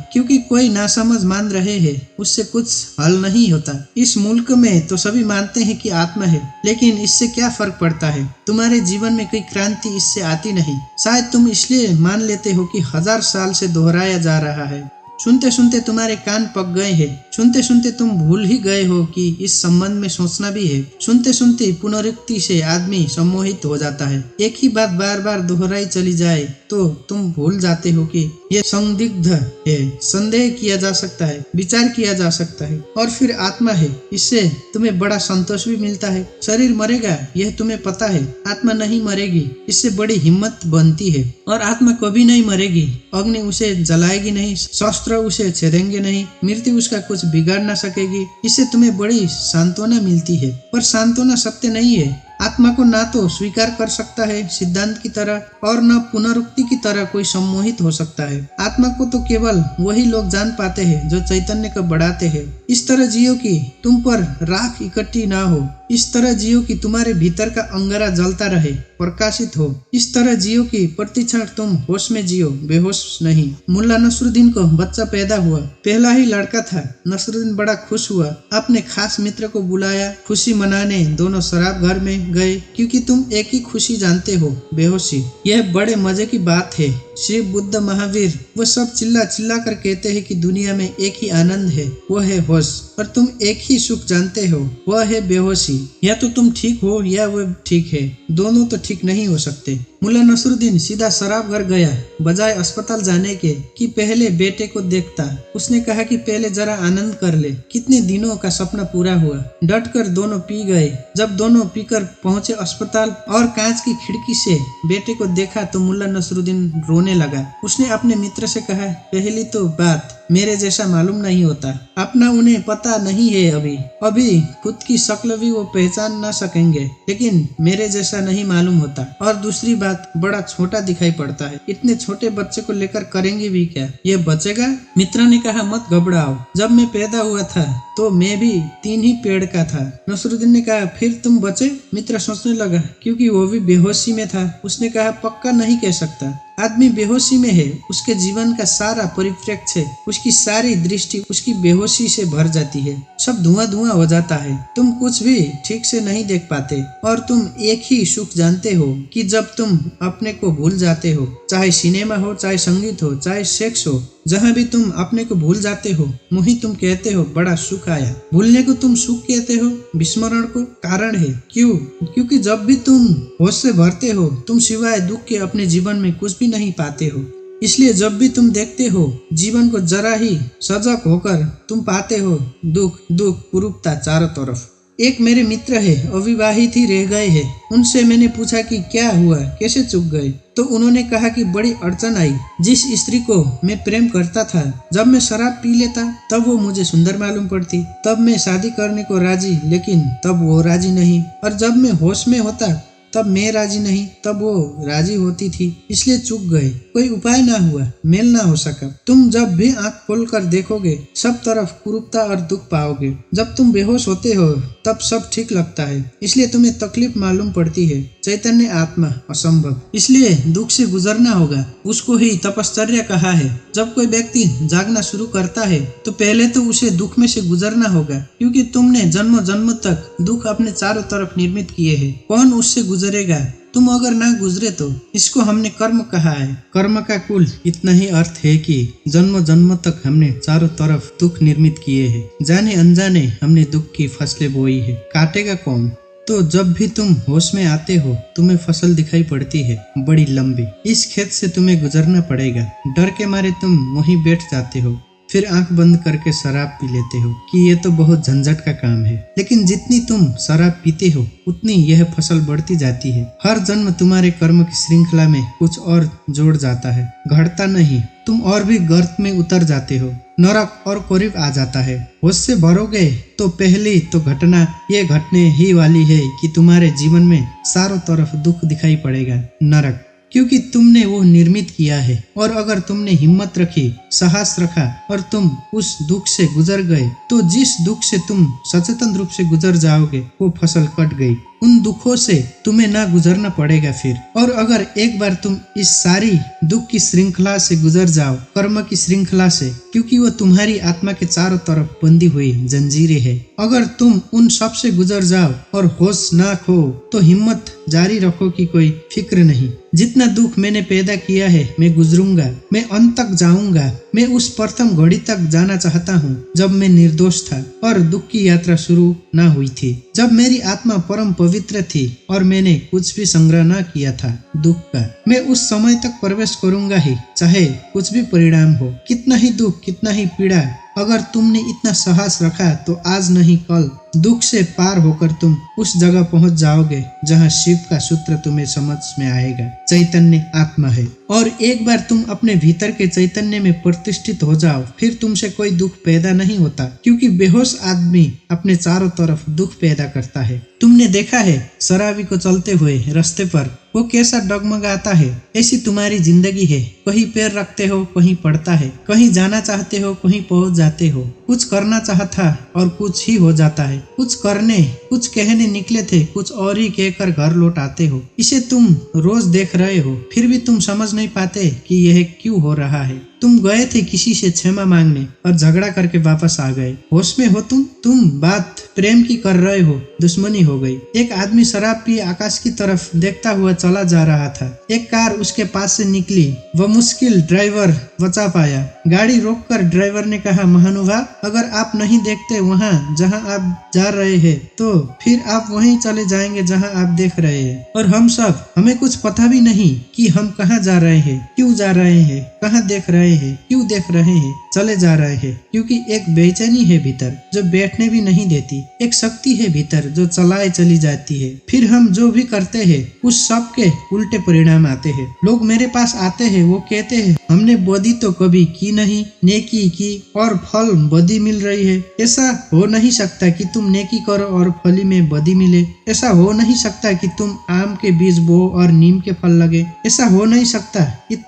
क्योंकि कोई नासमझ मान रहे हैं, उससे कुछ हल नहीं होता। इस मुल्क में तो सभी मानते हैं कि आत्मा है, लेकिन इससे क्या फर्क पड़ता है? तुम्हारे जीवन में कोई क्रांति इससे आती नहीं। शायद तुम इसलिए मान लेते हो कि 1000 साल से दोहराया जा रहा है। सुनते सुनते तुम्हारे कान पक गए हैं। सुनते सुनते तुम भूल ही गए हो कि इस संबंध में सोचना भी है। सुनते सुनते पुनरुक्ति से आदमी सम्मोहित हो जाता है। एक ही बात बार बार दोहराई चली जाए तो तुम भूल जाते हो कि यह संदिग्ध है, संदेह किया जा सकता है, विचार किया जा सकता है। और फिर आत्मा है, इससे तुम्हें बड़ा संतोष भी मिलता है। शरीर मरेगा यह तुम्हें पता है, आत्मा नहीं मरेगी, इससे बड़ी हिम्मत बनती है। और आत्मा कभी नहीं मरेगी, अग्नि उसे जलाएगी नहीं, शस्त्र उसे छेदेंगे नहीं, मृत्यु उसका कुछ बिगाड़ ना सकेगी। इससे तुम्हें बड़ी सांत्वना मिलती है। पर सांत्वना सत्य नहीं है। आत्मा को ना तो स्वीकार कर सकता है सिद्धांत की तरह और न पुनरुक्ति की तरह कोई सम्मोहित हो सकता है। आत्मा को तो केवल वही लोग जान पाते हैं जो चैतन्य को बढ़ाते हैं। इस तरह जियो कि तुम पर राख इकट्ठी ना हो। इस तरह जियो कि तुम्हारे भीतर का अंगारा जलता रहे, प्रकाशित हो। इस तरह जियो कि प्रतिक्षण तुम होश में जियो, बेहोश नहीं। मुल्ला नसरुद्दीन को बच्चा पैदा हुआ, पहला ही लड़का था। नसरुद्दीन बड़ा खुश हुआ, अपने खास मित्र को बुलाया, खुशी मनाने दोनों शराब घर में गए, क्योंकि तुम एक ही खुशी जानते हो, बेहोशी। यह बड़े मजे की बात है। शिव, बुद्ध, महावीर वो सब चिल्ला चिल्ला कर कहते हैं कि दुनिया में एक ही आनंद है, वो है होश। और तुम एक ही सुख जानते हो, वह है बेहोशी। या तो तुम ठीक हो या वो ठीक है, दोनों तो ठीक नहीं हो सकते। मुल्ला नसरुद्दीन सीधा शराब घर गया, बजाय अस्पताल जाने के कि पहले बेटे को देखता। उसने कहा कि पहले जरा आनंद कर ले। कितने दिनों का सपना पूरा हुआ। डट कर दोनों पी गए। जब दोनों पीकर पहुंचे अस्पताल और कांच की खिड़की से बेटे को देखा तो मुल्ला नसरुद्दीन रोने लगा। उसने अपने मित्र से कहा, पहली तो बात मेरे जैसा मालूम नहीं होता, अपना उन्हें पता नहीं है। अभी खुद की शक्ल भी वो पहचान ना सकेंगे, लेकिन मेरे जैसा नहीं मालूम होता। और दूसरी बात, बड़ा छोटा दिखाई पड़ता है। इतने छोटे बच्चे को लेकर करेंगे भी क्या? ये बचेगा? मित्र ने कहा, मत घबराओ, जब मैं पैदा हुआ था तो मैं भी 3 ही पेड़ का था। नसरुद्दीन ने कहा, फिर तुम बचे? मित्र सोचने लगा, क्योंकि वो भी बेहोशी में था। उसने कहा, पक्का नहीं कह सकता, आदमी बेहोशी में है, उसके जीवन का सारा परिप्रेक्ष्य, उसकी सारी दृष्टि उसकी बेहोशी से भर जाती है। सब धुआं धुआं हो जाता है, तुम कुछ भी ठीक से नहीं देख पाते और तुम एक ही सुख जानते हो कि जब तुम अपने को भूल जाते हो, चाहे सिनेमा हो, चाहे संगीत हो, चाहे सेक्स हो, जहाँ भी तुम अपने को भूल जाते हो वहीं तुम कहते हो बड़ा सुख आया। भूलने को तुम सुख कहते हो, विस्मरण को कारण है। क्यों? क्योंकि जब भी तुम होश से भरते हो तुम सिवाय दुख के अपने जीवन में कुछ भी नहीं पाते हो। इसलिए जब भी तुम देखते हो जीवन को जरा ही सजग होकर तुम पाते हो दुख दुख कुरूपता चारों तरफ। एक मेरे मित्र है, अविवाहित ही रह गए हैं। उनसे मैंने पूछा कि क्या हुआ, कैसे चूक गए, तो उन्होंने कहा कि बड़ी अड़चन आई। जिस स्त्री को मैं प्रेम करता था, जब मैं शराब पी लेता तब वो मुझे सुंदर मालूम पड़ती, तब मैं शादी करने को राजी, लेकिन तब वो राजी नहीं, और जब मैं होश में होता तब मैं राजी नहीं, तब वो राजी होती थी, इसलिए चूक गए। कोई उपाय ना हुआ, मेल ना हो सका। तुम जब भी आंख खोलकर देखोगे सब तरफ कुरूपता और दुख पाओगे। जब तुम बेहोश होते हो तब सब ठीक लगता है, इसलिए तुम्हें तकलीफ मालूम पड़ती है। चैतन्य आत्मा असंभव, इसलिए दुख से गुजरना होगा। उसको ही तपश्चर्या कहा है। जब कोई व्यक्ति जागना शुरू करता है तो पहले तो उसे दुख में से गुजरना होगा, क्योंकि तुमने जन्म जन्म तक दुख अपने चारों तरफ निर्मित किए हैं। कौन उससे गुजरेगा? तुम अगर ना गुजरे तो। इसको हमने कर्म कहा है। कर्म का कुल इतना ही अर्थ है कि जन्म जन्म तक हमने चारों तरफ दुख निर्मित किए हैं। जाने अनजाने हमने दुख की फसलें बोई है। काटेगा कौन? तो जब भी तुम होश में आते हो तुम्हें फसल दिखाई पड़ती है बड़ी लंबी। इस खेत से तुम्हें गुजरना पड़ेगा। डर के मारे तुम वहीं बैठ जाते हो, फिर आंख बंद करके शराब पी लेते हो कि ये तो बहुत झंझट का काम है। लेकिन जितनी तुम शराब पीते हो उतनी यह फसल बढ़ती जाती है। हर जन्म तुम्हारे कर्म की श्रृंखला में कुछ और जोड़ जाता है, घटता नहीं। तुम और भी गर्त में उतर जाते हो, नरक और करीब आ जाता है। होश से भरोगे तो पहली तो घटना ये घटने ही वाली है कि तुम्हारे जीवन में चारों तरफ दुख दिखाई पड़ेगा, नरक, क्योंकि तुमने वो निर्मित किया है। और अगर तुमने हिम्मत रखी, साहस रखा और तुम उस दुख से गुजर गए तो जिस दुख से तुम सचेतन रूप से गुजर जाओगे वो फसल कट गई। उन दुखों से तुम्हें ना गुजरना पड़ेगा फिर। और अगर एक बार तुम इस सारी दुख की श्रृंखला से गुजर जाओ, कर्म की श्रृंखला से, क्योंकि वो तुम्हारी आत्मा के चारों तरफ बंधी हुई जंजीरें है, अगर तुम उन सब से गुजर जाओ और होश ना खो तो हिम्मत जारी रखो कि कोई फिक्र नहीं। जितना दुख मैंने पैदा किया है मैं गुजरूंगा, मैं अंत तक जाऊंगा। मैं उस प्रथम घड़ी तक जाना चाहता हूँ जब मैं निर्दोष था और दुख की यात्रा शुरू ना हुई थी, जब मेरी आत्मा परम पवित्र थी और मैंने कुछ भी संग्रह ना किया था दुख का। मैं उस समय तक प्रवेश करूंगा ही, चाहे कुछ भी परिणाम हो। कितना ही दुख, कितना ही पीड़ा, अगर तुमने इतना साहस रखा तो आज नहीं कल दुख से पार होकर तुम उस जगह पहुंच जाओगे जहां शिव का सूत्र तुम्हें समझ में आएगा। चैतन्य आत्मा है। और एक बार तुम अपने भीतर के चैतन्य में प्रतिष्ठित हो जाओ फिर तुमसे कोई दुख पैदा नहीं होता, क्योंकि बेहोश आदमी अपने चारों तरफ दुख पैदा करता है। तुमने देखा है शराबी को चलते हुए रास्ते पर वो कैसा डगमगाता है। ऐसी तुम्हारी जिंदगी है, कहीं पैर रखते हो कहीं पड़ता है, कहीं जाना चाहते हो कहीं पहुंच जाते हो, कुछ करना चाहता और कुछ ही हो जाता है, कुछ करने कुछ कहने निकले थे कुछ और ही कहकर घर लौट आते हो। इसे तुम रोज देख रहे हो, फिर भी तुम समझ नहीं पाते कि यह क्यों हो रहा है। तुम गए थे किसी से क्षमा मांगने और झगड़ा करके वापस आ गए। होश में हो तुम बात प्रेम की कर रहे हो, दुश्मनी हो गई। एक आदमी शराब पिए आकाश की तरफ देखता हुआ चला जा रहा था। एक कार उसके पास से निकली, वह मुश्किल ड्राइवर बचा पाया। गाड़ी रोककर ड्राइवर ने कहा, महानुभाव, अगर आप नहीं देखते वहाँ जहाँ आप जा रहे हैं तो फिर आप वहीं चले जाएंगे जहाँ आप देख रहे हैं। और हम सब, हमें कुछ पता भी नहीं कि हम कहाँ जा रहे हैं, क्यों जा रहे हैं, कहाँ देख रहे हैं, क्यों देख रहे हैं, चले जा रहे हैं। क्योंकि एक बेचैनी है भीतर जो बैठने भी नहीं देती, एक शक्ति है भीतर जो चलाए चली जाती है। फिर हम जो भी करते हैं उस सब के उल्टे परिणाम आते हैं। लोग मेरे पास आते हैं, वो कहते हैं हमने बदी तो कभी की नहीं, नेकी की और फल बदी मिल रही है। ऐसा हो नहीं सकता कि तुम नेकी करो और फली में बदी मिले। ऐसा हो नहीं सकता कि तुम आम के बीज बो और नीम के फल लगे। ऐसा हो नहीं सकता।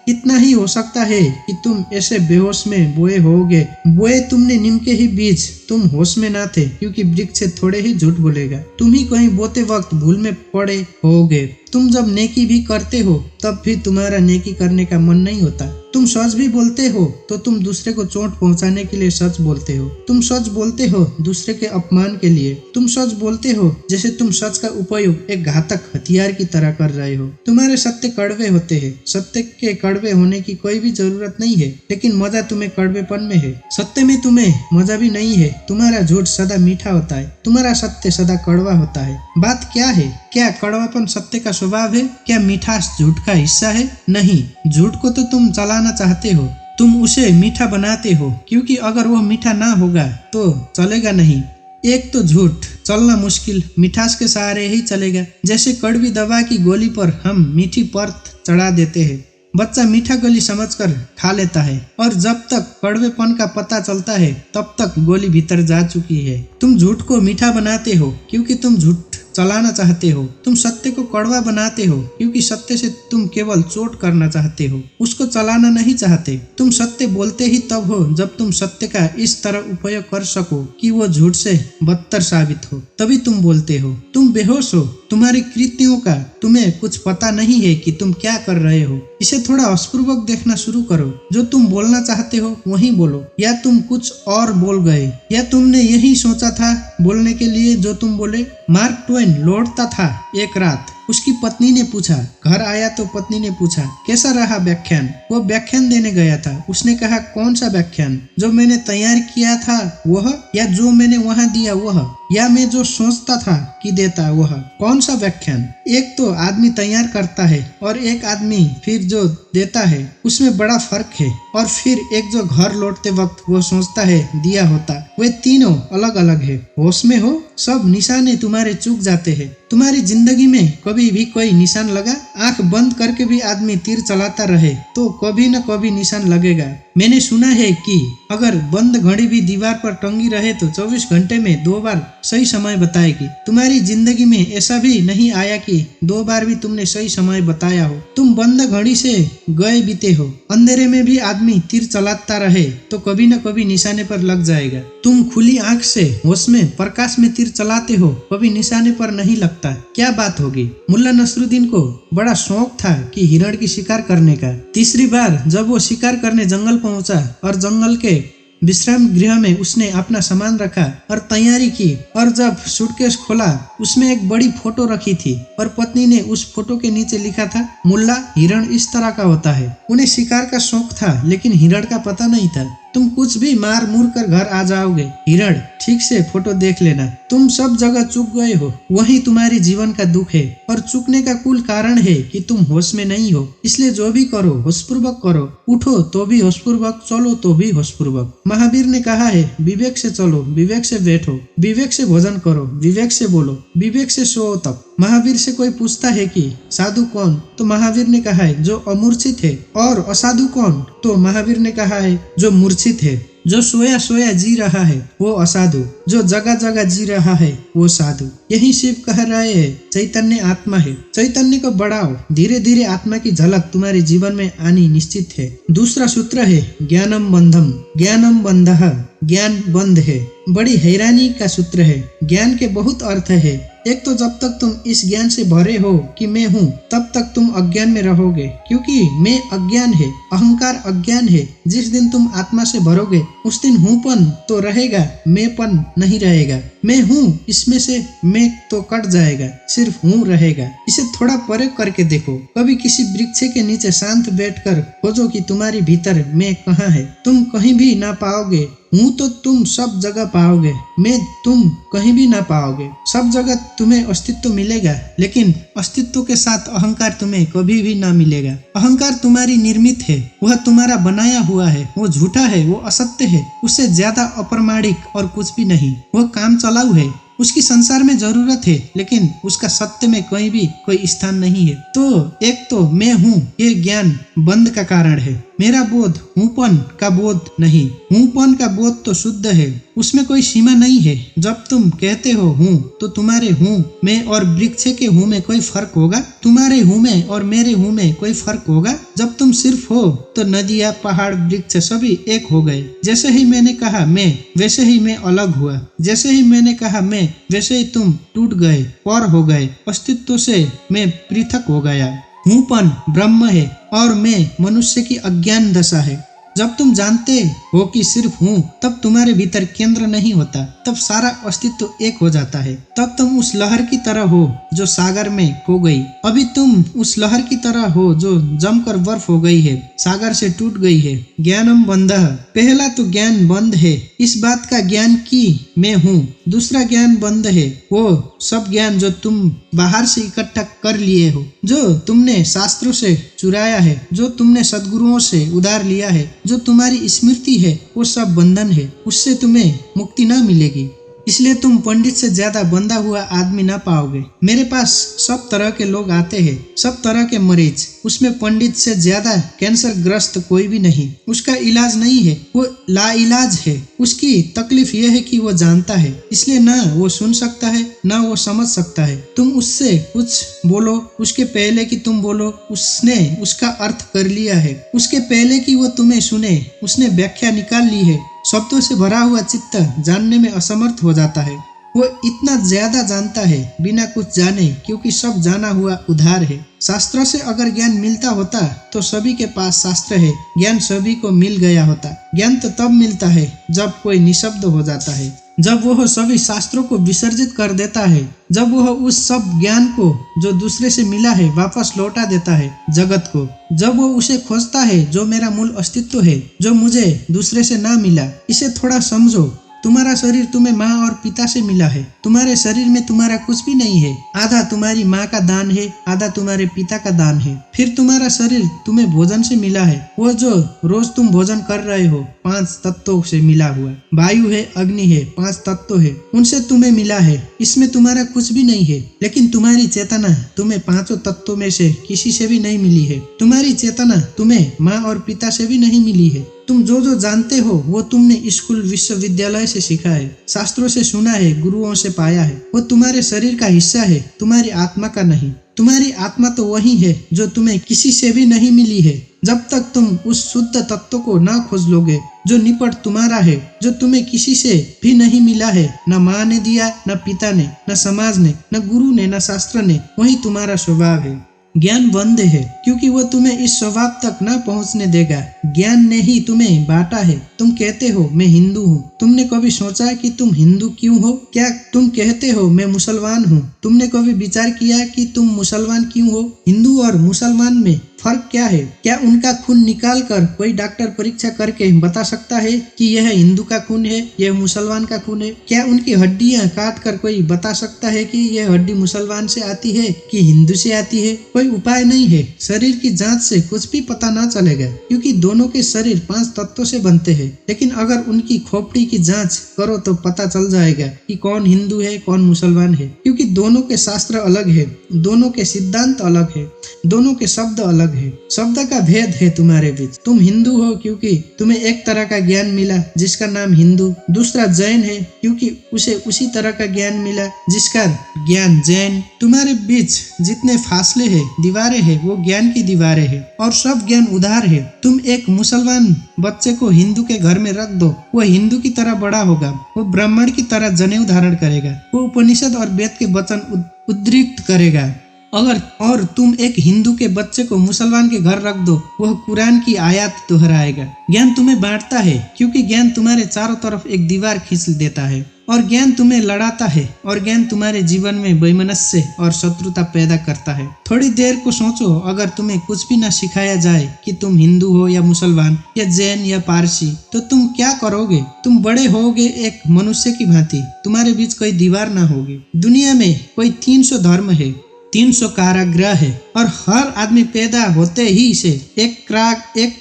इतना ही हो सकता है कि तुम ऐसे बेहोश में बोए हुए होगे। बोए तुमने नीम के ही बीज, तुम होश में ना थे, क्योंकि वृक्ष से थोड़े ही झूठ बोलेगा। तुम ही कहीं बोते वक्त भूल में पड़े होगे। तुम जब नेकी भी करते हो तब भी तुम्हारा नेकी करने का मन नहीं होता। तुम सच भी बोलते हो तो तुम दूसरे को चोट पहुंचाने के लिए सच बोलते हो। तुम सच बोलते हो दूसरे के अपमान के लिए। तुम सच बोलते हो जैसे तुम सच का उपयोग एक घातक हथियार की तरह कर रहे हो। तुम्हारे सत्य कड़वे होते हैं। सत्य के कड़वे होने की कोई भी जरूरत नहीं है, लेकिन मजा तुम्हें कड़वेपन में है। सत्य में तुम्हें मजा भी नहीं है। तुम्हारा झूठ सदा मीठा होता है, तुम्हारा सत्य सदा कड़वा होता है। बात क्या है? क्या कड़वापन सत्य का स्वभाव है? क्या मिठास झूठ का हिस्सा है? नहीं, झूठ को तो तुम चलाना चाहते हो, तुम उसे मीठा बनाते हो, क्योंकि अगर वो मीठा ना होगा तो चलेगा नहीं। एक तो झूठ चलना मुश्किल मिठास के सहारे ही चलेगा। जैसे कड़वी दवा की गोली पर हम मीठी परत चढ़ा देते हैं। बच्चा मीठा गोली समझकर खा लेता है, और जब तक कड़वेपन का पता चलता है तब तक गोली भीतर जा चुकी है। तुम झूठ को मीठा बनाते हो क्योंकि तुम झूठ चलाना चाहते हो। तुम सत्य को कड़वा बनाते हो क्योंकि सत्य से तुम केवल चोट करना चाहते हो, उसको चलाना नहीं चाहते। तुम सत्य बोलते ही तब हो जब तुम सत्य का इस तरह उपयोग कर सको कि वो झूठ से बदतर साबित हो, तभी तुम बोलते हो। तुम बेहोश हो, तुम्हारे कृत्यों का तुम्हें कुछ पता नहीं है कि तुम क्या कर रहे हो। इसे थोड़ा हंसपूर्वक देखना शुरू करो। जो तुम बोलना चाहते हो वही बोलो, या तुम कुछ और बोल गए, या तुमने यही सोचा था बोलने के लिए जो तुम बोले। मार्क ट्वेन लौटता था एक रात। उसकी पत्नी ने पूछा, घर आया तो पत्नी ने पूछा, कैसा रहा व्याख्यान? वो व्याख्यान देने गया था। उसने कहा, कौन सा व्याख्यान? जो मैंने तैयार किया था वह, या जो मैंने वहां दिया वह, या मैं जो सोचता था कि देता वह? कौन सा व्याख्यान? एक तो आदमी तैयार करता है और एक आदमी फिर जो देता है, उसमें बड़ा फर्क है। और फिर एक जो घर लौटते वक्त वो सोचता है दिया होता। वे तीनों अलग अलग है। होश में हो, सब निशाने तुम्हारे चूक जाते हैं। तुम्हारी जिंदगी में कभी भी कोई निशान लगा? आंख बंद करके भी आदमी तीर चलाता रहे तो कभी न कभी निशान लगेगा। मैंने सुना है कि अगर बंद घड़ी भी दीवार पर टंगी रहे तो 24 घंटे में 2 बार सही समय बताएगी। तुम्हारी जिंदगी में ऐसा भी नहीं आया कि 2 बार भी तुमने सही समय बताया हो। तुम बंद घड़ी से गए बीते हो। अंधेरे में भी आदमी तीर चलाता रहे तो कभी न कभी निशाने पर लग जाएगा। तुम खुली आंख से होश में प्रकाश में तीर चलाते हो, कभी निशाने पर नहीं लगता। क्या बात होगी? मुल्ला नसरुद्दीन को बड़ा शौक था कि हिरण की शिकार करने का। तीसरी बार जब वो शिकार करने जंगल पहुंचा और जंगल के विश्राम गृह में उसने अपना सामान रखा और तैयारी की, और जब सूटकेस खोला उसमें एक बड़ी फोटो रखी थी और पत्नी ने उस फोटो के नीचे लिखा था, मुल्ला, हिरण इस तरह का होता है। उन्हें शिकार का शौक था लेकिन हिरण का पता नहीं था। तुम कुछ भी मार मुर कर घर आ जाओगे। हिरण, ठीक से फोटो देख लेना। तुम सब जगह चूक गए हो, वही तुम्हारी जीवन का दुख है। और चूकने का कुल कारण है कि तुम होश में नहीं हो। इसलिए जो भी करो होशपूर्वक करो। उठो तो भी होशपूर्वक, चलो तो भी होशपूर्वक। महावीर ने कहा है, विवेक से चलो, विवेक से बैठो, विवेक से भोजन करो, विवेक से बोलो, विवेक से सोओ तक। महावीर से कोई पूछता है कि साधु कौन, तो महावीर ने कहा है जो अमूर्छित है। और असाधु कौन, तो महावीर ने कहा है जो मूर्छित है। जो सोया सोया जी रहा है वो असाधु, जो जगह जगह जी रहा है वो साधु। यही शिव कह रहे हैं, चैतन्य आत्मा है। चैतन्य को बढ़ाओ, धीरे धीरे आत्मा की झलक तुम्हारे जीवन में आनी निश्चित है। दूसरा सूत्र है ज्ञानम बंधम। ज्ञानम बंधः, ज्ञान बंध है। बड़ी हैरानी का सूत्र है। ज्ञान के बहुत अर्थ है। एक तो जब तक तुम इस ज्ञान से भरे हो कि मैं हूँ, तब तक तुम अज्ञान में रहोगे, क्योंकि मैं अज्ञान है, अहंकार अज्ञान है। जिस दिन तुम आत्मा से भरोगे उस दिन हूँपन तो रहेगा, मैंपन नहीं रहेगा। मैं हूँ, इसमें से मैं तो कट जाएगा, सिर्फ हूँ रहेगा। इसे थोड़ा प्रयोग करके देखो। कभी किसी वृक्ष के नीचे शांत बैठकर खोजो कि तुम्हारी भीतर मैं कहाँ है। तुम कहीं भी ना पाओगे। हूँ तो तुम सब जगह पाओगे, मैं तुम कहीं भी ना पाओगे। सब जगह तुम्हें अस्तित्व मिलेगा, लेकिन अस्तित्व के साथ अहंकार तुम्हें कभी भी ना मिलेगा। अहंकार तुम्हारी निर्मित है, वह तुम्हारा बनाया हुआ है, वो झूठा है, वो असत्य है, उससे ज्यादा अप्रमाणिक और कुछ भी नहीं। वह काम चलाऊ है, उसकी संसार में जरूरत है, लेकिन उसका सत्य में कहीं भी कोई स्थान नहीं है। तो एक तो मैं हूँ, ये ज्ञान बंद का कारण है। मेरा बोध हूँपन का बोध नहीं। हूँपन का बोध तो शुद्ध है, उसमें कोई सीमा नहीं है। जब तुम कहते हो हूँ तो तुम्हारे हूँ में और वृक्ष के हूँ में कोई फर्क होगा? तुम्हारे हूँ में और मेरे हूँ में कोई फर्क होगा? जब तुम सिर्फ हो तो नदियाँ, पहाड़, वृक्ष सभी एक हो गए। जैसे ही मैंने कहा मैं, वैसे ही मैं अलग हुआ। जैसे ही मैंने कहा मैं, वैसे ही तुम टूट गए, पर हो गए। अस्तित्व से मैं पृथक हो गया। हूँपन ब्रह्म है और मैं मनुष्य की अज्ञान दशा है। जब तुम जानते हो कि सिर्फ हूँ, तब तुम्हारे भीतर केंद्र नहीं होता, तब सारा अस्तित्व एक हो जाता है। तब तुम उस लहर की तरह हो जो सागर में खो गई। अभी तुम उस लहर की तरह हो जो जमकर बर्फ हो गई है, सागर से टूट गई है। ज्ञानम बंधः, पहला तो ज्ञान बंद है, इस बात का ज्ञान कि मैं हूँ। दूसरा ज्ञान बंद है, वो सब ज्ञान जो तुम बाहर से इकट्ठा कर लिए हो, जो तुमने शास्त्रों से चुराया है, जो तुमने सद्गुरुओं से उधार लिया है, जो तुम्हारी स्मृति है, वो सब बंधन है। उससे तुम्हें मुक्ति ना मिलेगी। इसलिए तुम पंडित से ज्यादा बंधा हुआ आदमी ना पाओगे। मेरे पास सब तरह के लोग आते हैं, सब तरह के मरीज। उसमें पंडित से ज्यादा कैंसर ग्रस्त कोई भी नहीं। उसका इलाज नहीं है, वो लाइलाज है। उसकी तकलीफ यह है कि वो जानता है, इसलिए ना वो सुन सकता है ना वो समझ सकता है। तुम उससे कुछ बोलो, उसके पहले कि तुम बोलो उसने उसका अर्थ कर लिया है। उसके पहले कि वो तुम्हें सुने उसने व्याख्या निकाल ली है। शब्दों से भरा हुआ चित्त जानने में असमर्थ हो जाता है। वो इतना ज्यादा जानता है बिना कुछ जाने, क्योंकि सब जाना हुआ उधार है। शास्त्रों से अगर ज्ञान मिलता होता तो सभी के पास शास्त्र है, ज्ञान सभी को मिल गया होता। ज्ञान तो तब मिलता है जब कोई निशब्द हो जाता है, जब वह सभी शास्त्रों को विसर्जित कर देता है, जब वह उस सब ज्ञान को जो दूसरे से मिला है वापस लौटा देता है जगत को, जब वो उसे खोजता है जो मेरा मूल अस्तित्व है, जो मुझे दूसरे से ना मिला। इसे थोड़ा समझो। तुम्हारा शरीर तुम्हें माँ और पिता से मिला है। तुम्हारे शरीर में तुम्हारा कुछ भी नहीं है। आधा तुम्हारी माँ का दान है, आधा तुम्हारे पिता का दान है। फिर तुम्हारा शरीर तुम्हें भोजन से मिला है, वो जो रोज तुम भोजन कर रहे हो, 5 तत्वों से मिला हुआ। वायु है, अग्नि है, 5 तत्व है, उनसे तुम्हें मिला है। इसमें तुम्हारा कुछ भी नहीं है। लेकिन तुम्हारी चेतना तुम्हें 5 तत्वों में से किसी से भी नहीं मिली है। तुम्हारी चेतना तुम्हें माँ और पिता से भी नहीं मिली है। तुम जो जो जानते हो वो तुमने स्कूल विश्वविद्यालय से सीखा है, शास्त्रों से सुना है, गुरुओं से पाया है। वो तुम्हारे शरीर का हिस्सा है, तुम्हारी आत्मा का नहीं। तुम्हारी आत्मा तो वही है जो तुम्हें किसी से भी नहीं मिली है। जब तक तुम उस शुद्ध तत्व को ना खोज लोगे जो निपट तुम्हारा है, जो तुम्हें किसी से भी नहीं मिला है, न माँ ने दिया, न पिता ने, न समाज ने, न गुरु ने, न शास्त्र ने, वही तुम्हारा स्वभाव है। ज्ञान बंद है क्योंकि वो तुम्हें इस स्वभाव तक न पहुंचने देगा। ज्ञान ने ही तुम्हें बांटा है। तुम कहते हो मैं हिंदू हूँ। तुमने कभी सोचा कि तुम हिंदू क्यों हो? क्या तुम कहते हो मैं मुसलमान हूँ? तुमने कभी विचार किया कि तुम मुसलमान क्यों हो? हिंदू और मुसलमान में फर्क क्या है? क्या उनका खून निकाल कर कोई डॉक्टर परीक्षा करके बता सकता है कि यह हिंदू का खून है, यह मुसलमान का खून है? क्या उनकी हड्डियां काट कर कोई बता सकता है कि यह हड्डी मुसलमान से आती है कि हिंदू से आती है? कोई उपाय नहीं है। शरीर की जांच से कुछ भी पता ना चलेगा, क्योंकि दोनों के शरीर 5 तत्वों से बनते हैं। लेकिन अगर उनकी खोपड़ी की जांच करो तो पता चल जाएगा कि कौन हिंदू है, कौन मुसलमान है, क्योंकि दोनों के शास्त्र अलग है, दोनों के सिद्धांत अलग है, दोनों के शब्द अलग है। शब्द का भेद है तुम्हारे बीच। तुम हिंदू हो क्योंकि तुम्हें एक तरह का ज्ञान मिला जिसका नाम हिंदू। दूसरा जैन है क्योंकि उसे उसी तरह का ज्ञान मिला जिसका ज्ञान जैन। तुम्हारे बीच जितने फासले हैं, दीवारें हैं, वो ज्ञान की दीवारें हैं और सब ज्ञान उधार है। तुम एक मुसलमान बच्चे को हिंदू के घर में रख दो, वो हिंदू की तरह बड़ा होगा, वो ब्राह्मण की तरह जनेऊ धारण करेगा, वो उपनिषद और वेद के वचन उद्धृत करेगा। और तुम एक हिंदू के बच्चे को मुसलमान के घर रख दो, वह कुरान की आयत दोहराएगा। ज्ञान तुम्हें बांटता है क्योंकि ज्ञान तुम्हारे चारों तरफ एक दीवार खींच देता है, और ज्ञान तुम्हें लड़ाता है, और ज्ञान तुम्हारे जीवन में वैमनस्य और शत्रुता पैदा करता है। थोड़ी देर को सोचो, अगर तुम्हें कुछ भी न सिखाया जाए कि तुम हिंदू हो या मुसलमान या जैन या पारसी, तो तुम क्या करोगे? तुम बड़े होगे एक मनुष्य की भांति। तुम्हारे बीच कोई दीवार ना होगी। दुनिया में कोई 300 धर्म है, 300 कारागृह है, और हर आदमी पैदा होते ही से एक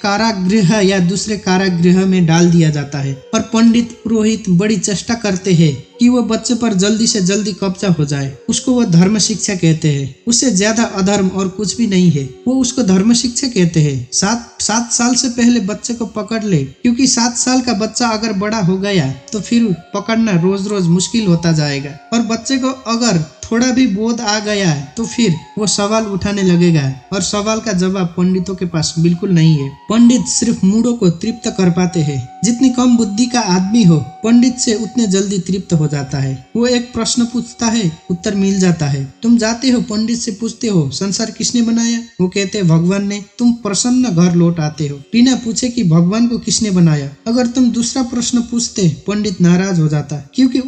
कारागृह या दूसरे कारागृह में डाल दिया जाता है। और पंडित पुरोहित बड़ी चेष्टा करते हैं कि वो बच्चे पर जल्दी से जल्दी कब्जा हो जाए, उसको वो धर्म शिक्षा कहते हैं। उससे ज्यादा अधर्म और कुछ भी नहीं है, वो उसको धर्म शिक्षा कहते हैं। 7 साल से पहले बच्चे को पकड़ ले, क्योंकि 7 साल का बच्चा अगर बड़ा हो गया तो फिर पकड़ना रोज रोज मुश्किल होता जाएगा। और बच्चे को अगर थोड़ा भी बोध आ गया है तो फिर वो सवाल उठाने लगेगा, और सवाल का जवाब पंडितों के पास बिल्कुल नहीं है। पंडित सिर्फ मूढ़ों को तृप्त कर पाते हैं। जितनी कम बुद्धि का आदमी हो, पंडित से उतने जल्दी तृप्त हो जाता है। वो एक प्रश्न पूछता है, उत्तर मिल जाता है। तुम जाते हो पंडित से पूछते हो संसार किसने बनाया, वो कहते हैं भगवान ने। तुम प्रसन्न घर लौट आते हो बिना पूछे कि भगवान को किसने बनाया। अगर तुम दूसरा प्रश्न पूछते, पंडित नाराज हो जाता, क्योंकि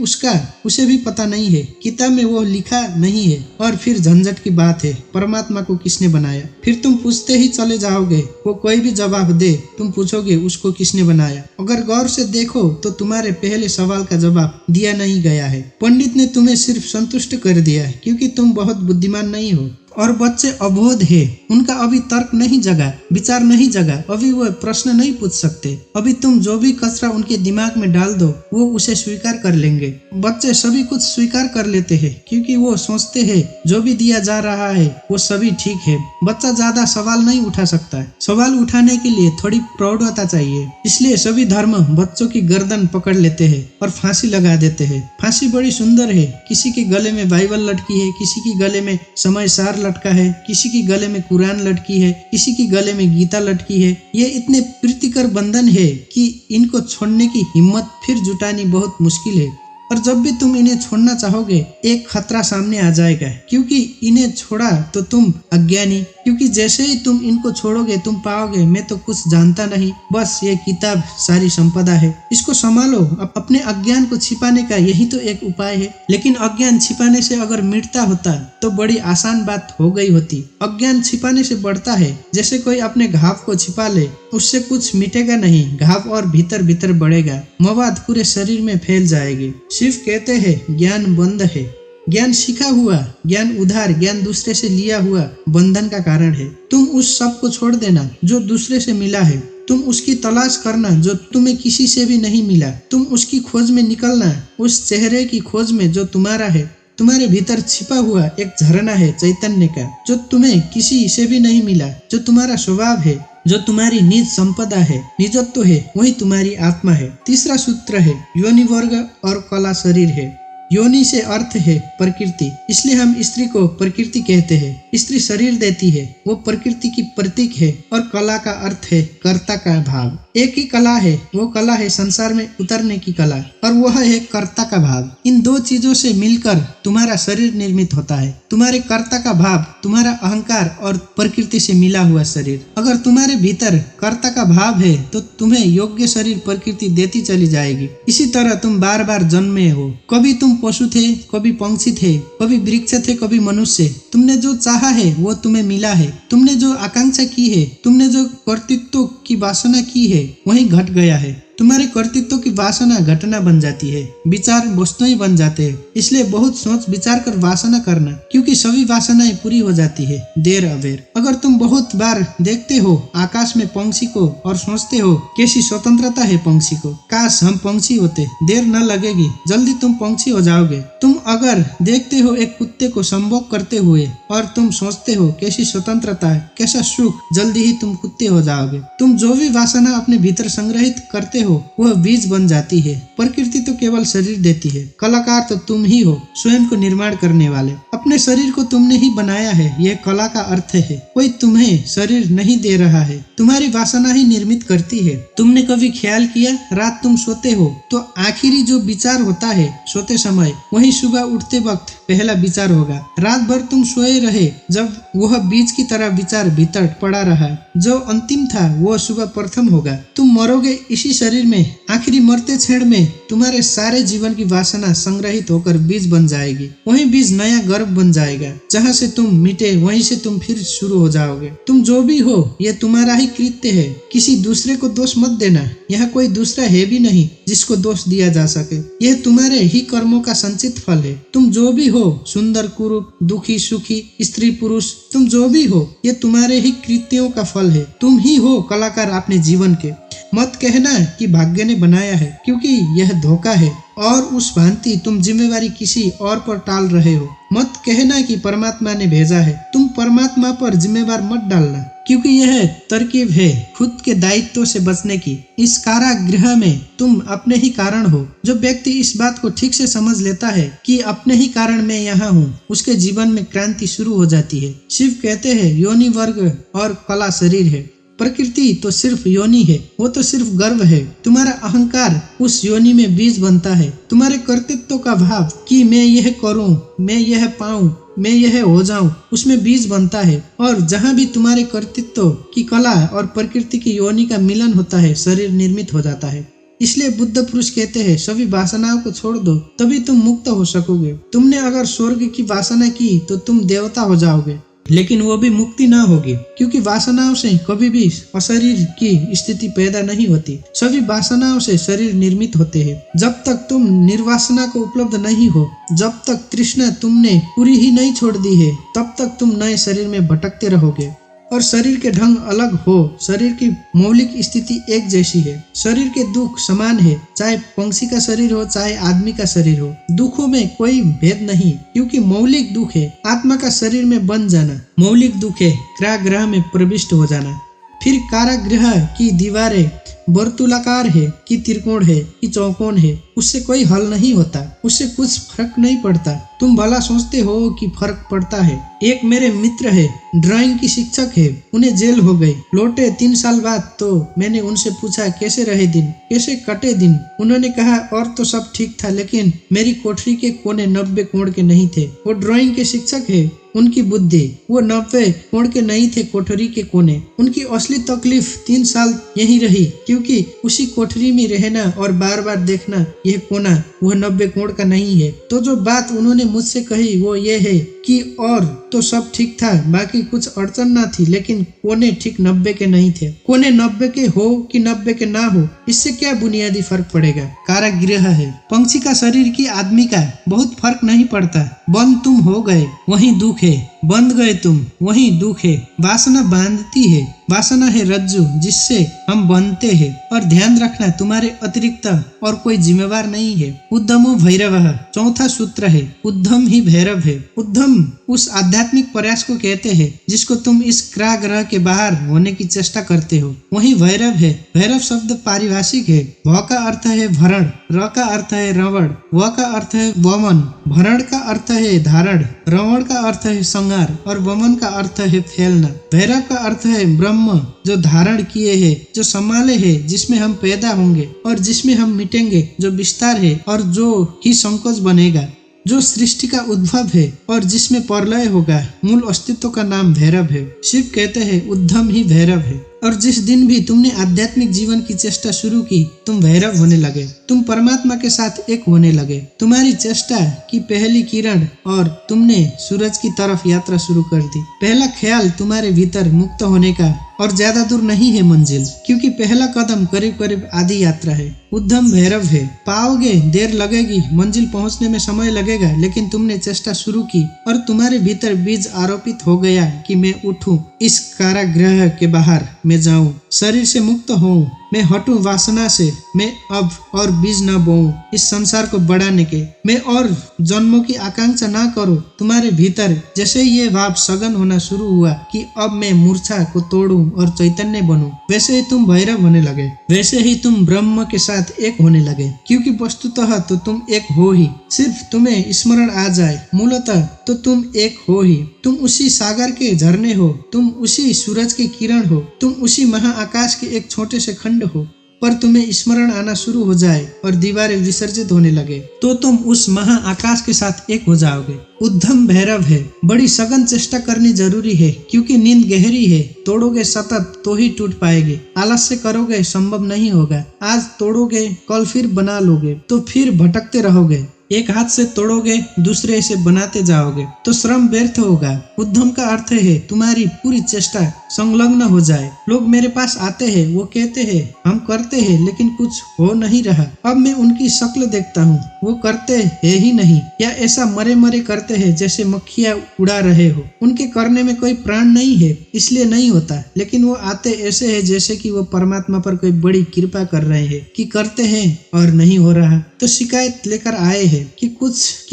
उसे भी पता नहीं है, किताब में वो लिखा नहीं है। और फिर झंझट की बात है, परमात्मा को किसने बनाया। फिर तुम पूछते ही चले जाओगे, वो कोई भी जवाब दे, तुम पूछोगे उसको किसने बनाया। अगर गौर से देखो तो तुम्हारे पहले सवाल का जवाब दिया नहीं गया है। पंडित ने तुम्हें सिर्फ संतुष्ट कर दिया है, क्योंकि तुम बहुत बुद्धिमान नहीं हो। और बच्चे अबोध है, उनका अभी तर्क नहीं जगा, विचार नहीं जगा, अभी वो प्रश्न नहीं पूछ सकते। अभी तुम जो भी कचरा उनके दिमाग में डाल दो, वो उसे स्वीकार कर लेंगे। बच्चे सभी कुछ स्वीकार कर लेते हैं, क्योंकि वो सोचते हैं जो भी दिया जा रहा है वो सभी ठीक है। बच्चा ज्यादा सवाल नहीं उठा सकता है। सवाल उठाने के लिए थोड़ी प्रौढ़ता चाहिए। इसलिए सभी धर्म बच्चों की गर्दन पकड़ लेते हैं और फांसी लगा देते हैं। फांसी बड़ी सुंदर है, किसी के गले में बाइबल लटकी है, किसी के गले में समय सार लटका है, किसी की गले में कुरान लटकी है, किसी की गले में गीता लटकी है। ये इतने प्रीतिकर बंधन है कि इनको छोड़ने की हिम्मत फिर जुटानी बहुत मुश्किल है। और जब भी तुम इन्हें छोड़ना चाहोगे, एक खतरा सामने आ जाएगा, क्योंकि इन्हें छोड़ा तो तुम अज्ञानी, क्योंकि जैसे ही तुम इनको छोड़ोगे तुम पाओगे मैं तो कुछ जानता नहीं, बस ये किताब सारी संपदा है, इसको संभालो। अपने अज्ञान को छिपाने का यही तो एक उपाय है। लेकिन अज्ञान छिपाने से अगर मिटता होता तो बड़ी आसान बात हो गई होती। अज्ञान छिपाने से बढ़ता है, जैसे कोई अपने घाव को छिपा ले, उससे कुछ मिटेगा नहीं, घाव और भीतर भीतर बढ़ेगा, मवाद पूरे शरीर में फैल जाएगी। शिव कहते हैं ज्ञान बंद है। ज्ञान सीखा हुआ, ज्ञान उधार, ज्ञान दूसरे से लिया हुआ बंधन का कारण है। तुम उस सब को छोड़ देना जो दूसरे से मिला है। तुम उसकी तलाश करना जो तुम्हें किसी से भी नहीं मिला। तुम उसकी खोज में निकलना, उस चेहरे की खोज में जो तुम्हारा है। तुम्हारे भीतर छिपा हुआ एक झरना है चैतन्य का, जो तुम्हें किसी से भी नहीं मिला, जो तुम्हारा स्वभाव है, जो तुम्हारी निज संपदा है, निजत्व है, वही तुम्हारी आत्मा है। तीसरा सूत्र है योनि वर्ग और कला शरीर है। योनि से अर्थ है प्रकृति, इसलिए हम स्त्री को प्रकृति कहते हैं। स्त्री शरीर देती है, वो प्रकृति की प्रतीक है। और कला का अर्थ है कर्ता का भाव। एक ही कला है, वो कला है संसार में उतरने की कला, और वह है कर्ता का भाव। इन दो चीजों से मिलकर तुम्हारा शरीर निर्मित होता है। तुम्हारे कर्ता का भाव, तुम्हारा अहंकार और प्रकृति से मिला हुआ शरीर। अगर तुम्हारे भीतर कर्ता का भाव है तो तुम्हें योग्य शरीर प्रकृति देती चली जाएगी। इसी तरह तुम बार बार जन्मे हो। कभी तुम पशु थे, कभी पंछी थे, कभी वृक्ष थे, कभी मनुष्य। तुमने जो चाहा है वो तुम्हें मिला है। तुमने जो आकांक्षा की है, तुमने जो कर्तृत्व की वासना की है, वही घट गया है। तुम्हारे कर्तृत्व की वासना घटना बन जाती है, विचार वस्तुएं बन जाते हैं। इसलिए बहुत सोच विचार कर वासना करना, क्योंकि सभी वासनाएं पूरी हो जाती है देर अबेर। अगर तुम बहुत बार देखते हो आकाश में पंछी को और सोचते हो कैसी स्वतंत्रता है पंछी को, काश हम पंछी होते, देर न लगेगी, जल्दी तुम पंछी हो जाओगे। तुम अगर देखते हो एक कुत्ते को संभोग करते हुए और तुम सोचते हो कैसी स्वतंत्रता है, कैसा सुख, जल्दी ही तुम कुत्ते हो जाओगे। तुम जो भी वासना अपने भीतर संग्रहित करते हो वह बीज बन जाती है। प्रकृति तो केवल शरीर देती है, कलाकार तो तुम ही हो, स्वयं को निर्माण करने वाले। अपने शरीर को तुमने ही बनाया है, यह कला का अर्थ है। कोई तुम्हें शरीर नहीं दे रहा है, तुम्हारी वासना ही निर्मित करती है। तुमने कभी ख्याल किया, रात तुम सोते हो तो आखिरी जो विचार होता है सोते समय, वही सुबह उठते वक्त पहला विचार होगा। रात भर तुम सोए रहे, जब वह बीज की तरह विचार भीतर पड़ा रहा, जो अंतिम था वो सुबह प्रथम होगा। तुम मरोगे इसी शरीर में, आखिरी मरते क्षण में तुम्हारे सारे जीवन की वासना संग्रहित होकर बीज बन जाएगी। वही बीज नया गर्भ बन जाएगा। जहाँ से तुम मिटे वहीं से तुम फिर शुरू हो जाओगे। तुम जो भी हो ये तुम्हारा ही कृत्य है, किसी दूसरे को दोष मत देना। यहाँ कोई दूसरा है भी नहीं जिसको दोष दिया जा सके। यह तुम्हारे ही कर्मों का संचित फल है। तुम जो भी हो, सुंदर कुरूप, दुखी सुखी, स्त्री पुरुष, तुम जो भी हो, ये तुम्हारे ही कृत्यों का फल है। तुम ही हो कलाकार अपने जीवन के। मत कहना कि भाग्य ने बनाया है, क्योंकि यह धोखा है और उस भांति तुम जिम्मेवारी किसी और पर टाल रहे हो। मत कहना कि परमात्मा ने भेजा है, तुम परमात्मा पर जिम्मेवार मत डालना, क्योंकि यह तरकीब है खुद के दायित्व से बचने की। इस कारागृह में तुम अपने ही कारण हो। जो व्यक्ति इस बात को ठीक से समझ लेता है कि अपने ही कारण मैं यहाँ हूँ, उसके जीवन में क्रांति शुरू हो जाती है। शिव कहते हैं योनि वर्ग और कला शरीर है, प्रकृति तो सिर्फ योनि है, वो तो सिर्फ गर्व है। तुम्हारा अहंकार उस योनि में बीज बनता है। तुम्हारे कर्तृत्व का भाव कि मैं यह करूं, मैं यह पाऊं, मैं यह हो जाऊं, उसमें बीज बनता है। और जहाँ भी तुम्हारे कर्तृत्व की कला और प्रकृति की योनि का मिलन होता है, शरीर निर्मित हो जाता है। इसलिए बुद्ध पुरुष कहते हैं सभी वासनाओं को छोड़ दो, तभी तुम मुक्त हो सकोगे। तुमने अगर स्वर्ग की वासना की तो तुम देवता हो जाओगे, लेकिन वो भी मुक्ति ना होगी, क्योंकि वासनाओं से कभी भी अशरीर की स्थिति पैदा नहीं होती। सभी वासनाओं से शरीर निर्मित होते हैं। जब तक तुम निर्वासना को उपलब्ध नहीं हो, जब तक तृष्णा तुमने पूरी ही नहीं छोड़ दी है, तब तक तुम नए शरीर में भटकते रहोगे। और शरीर के ढंग अलग हो, शरीर की मौलिक स्थिति एक जैसी है। शरीर के दुख समान है, चाहे पंछी का शरीर हो चाहे आदमी का शरीर हो। दुखों में कोई भेद नहीं, क्योंकि मौलिक दुख है आत्मा का शरीर में बन जाना, मौलिक दुख है कारागृह में प्रविष्ट हो जाना। फिर कारागृह की दीवारें वर्तुलाकार है कि त्रिकोण है कि चौकोन है, उससे कोई हल नहीं होता, उससे कुछ फर्क नहीं पड़ता। तुम भला सोचते हो कि फर्क पड़ता है। एक मेरे मित्र है, ड्राइंग की शिक्षक है, उन्हें जेल हो गई, लौटे 3 साल बाद। तो मैंने उनसे पूछा कैसे रहे दिन, कैसे कटे दिन। उन्होंने कहा और तो सब ठीक था, लेकिन मेरी कोठरी के कोने 90 कोण के नहीं थे। वो ड्राइंग के शिक्षक है, उनकी बुद्धि वो 90 कोण के नहीं थे कोठरी के कोने। उनकी असली तकलीफ 3 साल यही रही, क्योंकि उसी कोठरी में रहना और बार बार देखना यह कोना वह 90 कोण का नहीं है। तो जो बात उन्होंने मुझसे कही वो ये है कि और तो सब ठीक था, बाकी कुछ अड़चन ना थी, लेकिन कोने ठीक 90 के नहीं थे। कोने 90 के हो कि 90 के ना हो, इससे क्या बुनियादी फर्क पड़ेगा। कारागृह है, पंछी का शरीर की आदमी का बहुत फर्क नहीं पड़ता। बंद तुम हो गए वहीं दुख है, बंध गए तुम वहीं दुख है। वासना बांधती है, वासना है रज्जु जिससे हम बंधते हैं। और ध्यान रखना तुम्हारे अतिरिक्त और कोई जिम्मेवार नहीं है। उद्यमो भैरवः चौथा सूत्र है, उद्यम ही भैरव है। उद्यम उस आध्यात्मिक प्रयास को कहते हैं जिसको तुम इस कारागृह के बाहर होने की चेष्टा करते हो, वही भैरव है। भैरव शब्द पारिभाषिक है। भ का अर्थ है भरण, र का अर्थ है रवण, व का अर्थ है वमन, भरण का अर्थ है धारण, रवण का अर्थ है संहार और वमन का अर्थ है फैलना। भैरव का अर्थ है ब्रह्म जो धारण किए है, जो संभाले है, जिसमें हम पैदा होंगे और जिसमें हम मिटेंगे, जो विस्तार है और जो ही संकोच बनेगा, जो सृष्टि का उद्भव है और जिसमें प्रलय होगा। मूल अस्तित्व का नाम भैरव है। शिव कहते हैं उद्यम ही भैरव है। और जिस दिन भी तुमने आध्यात्मिक जीवन की चेष्टा शुरू की, तुम भैरव होने लगे, तुम परमात्मा के साथ एक होने लगे। तुम्हारी चेष्टा की पहली किरण और तुमने सूरज की तरफ यात्रा शुरू कर दी। पहला ख्याल तुम्हारे भीतर मुक्त होने का और ज्यादा दूर नहीं है मंजिल, क्योंकि पहला कदम करीब करीब आधी यात्रा है। उद्यम भैरव है। पाओगे, देर लगेगी, मंजिल पहुंचने में समय लगेगा, लेकिन तुमने चेष्टा शुरू की और तुम्हारे भीतर बीज आरोपित हो गया कि मैं उठूं, इस कारागृह के बाहर मैं जाऊं, शरीर से मुक्त होऊं, मैं हटूं वासना से, मैं अब और बीज न बोऊं इस संसार को बढ़ाने के, मैं और जन्मों की आकांक्षा ना करूं। तुम्हारे भीतर जैसे ये भाव सघन होना शुरू हुआ कि अब मैं मूर्छा को तोड़ूं और चैतन्य बनूं, वैसे ही तुम भैरव होने लगे, वैसे ही तुम ब्रह्म के साथ एक होने लगे। क्योंकि वस्तुतः तो तुम एक हो ही, सिर्फ तुम्हें स्मरण आ जाए। मूलतः तो तुम एक हो ही, तुम उसी सागर के झरने हो, तुम उसी सूरज की किरण हो, तुम उसी महाआकाश के एक छोटे से खंड हो। पर तुम्हें स्मरण आना शुरू हो जाए और दीवारें विसर्जित होने लगे तो तुम उस महाआकाश के साथ एक हो जाओगे। उद्यम भैरव है। बड़ी सघन चेष्टा करनी जरूरी है, क्योंकि नींद गहरी है। तोड़ोगे सतत तो ही टूट पाएगी, आलस्य करोगे संभव नहीं होगा। आज तोड़ोगे, कल फिर बना लोगे तो फिर भटकते रहोगे। एक हाथ से तोड़ोगे, दूसरे से बनाते जाओगे तो श्रम व्यर्थ होगा। उद्यम का अर्थ है तुम्हारी पूरी चेष्टा संलग्न हो जाए। लोग मेरे पास आते हैं, वो कहते हैं हम करते हैं लेकिन कुछ हो नहीं रहा। अब मैं उनकी शक्ल देखता हूँ, वो करते है ही नहीं, या ऐसा मरे मरे करते हैं जैसे मक्खियाँ उड़ा रहे हो। उनके करने में कोई प्राण नहीं है, इसलिए नहीं होता। लेकिन वो आते ऐसे है जैसे कि वो परमात्मा पर कोई बड़ी कृपा कर रहे हैं कि करते हैं और नहीं हो रहा। तो शिकायत लेकर आए हैं कि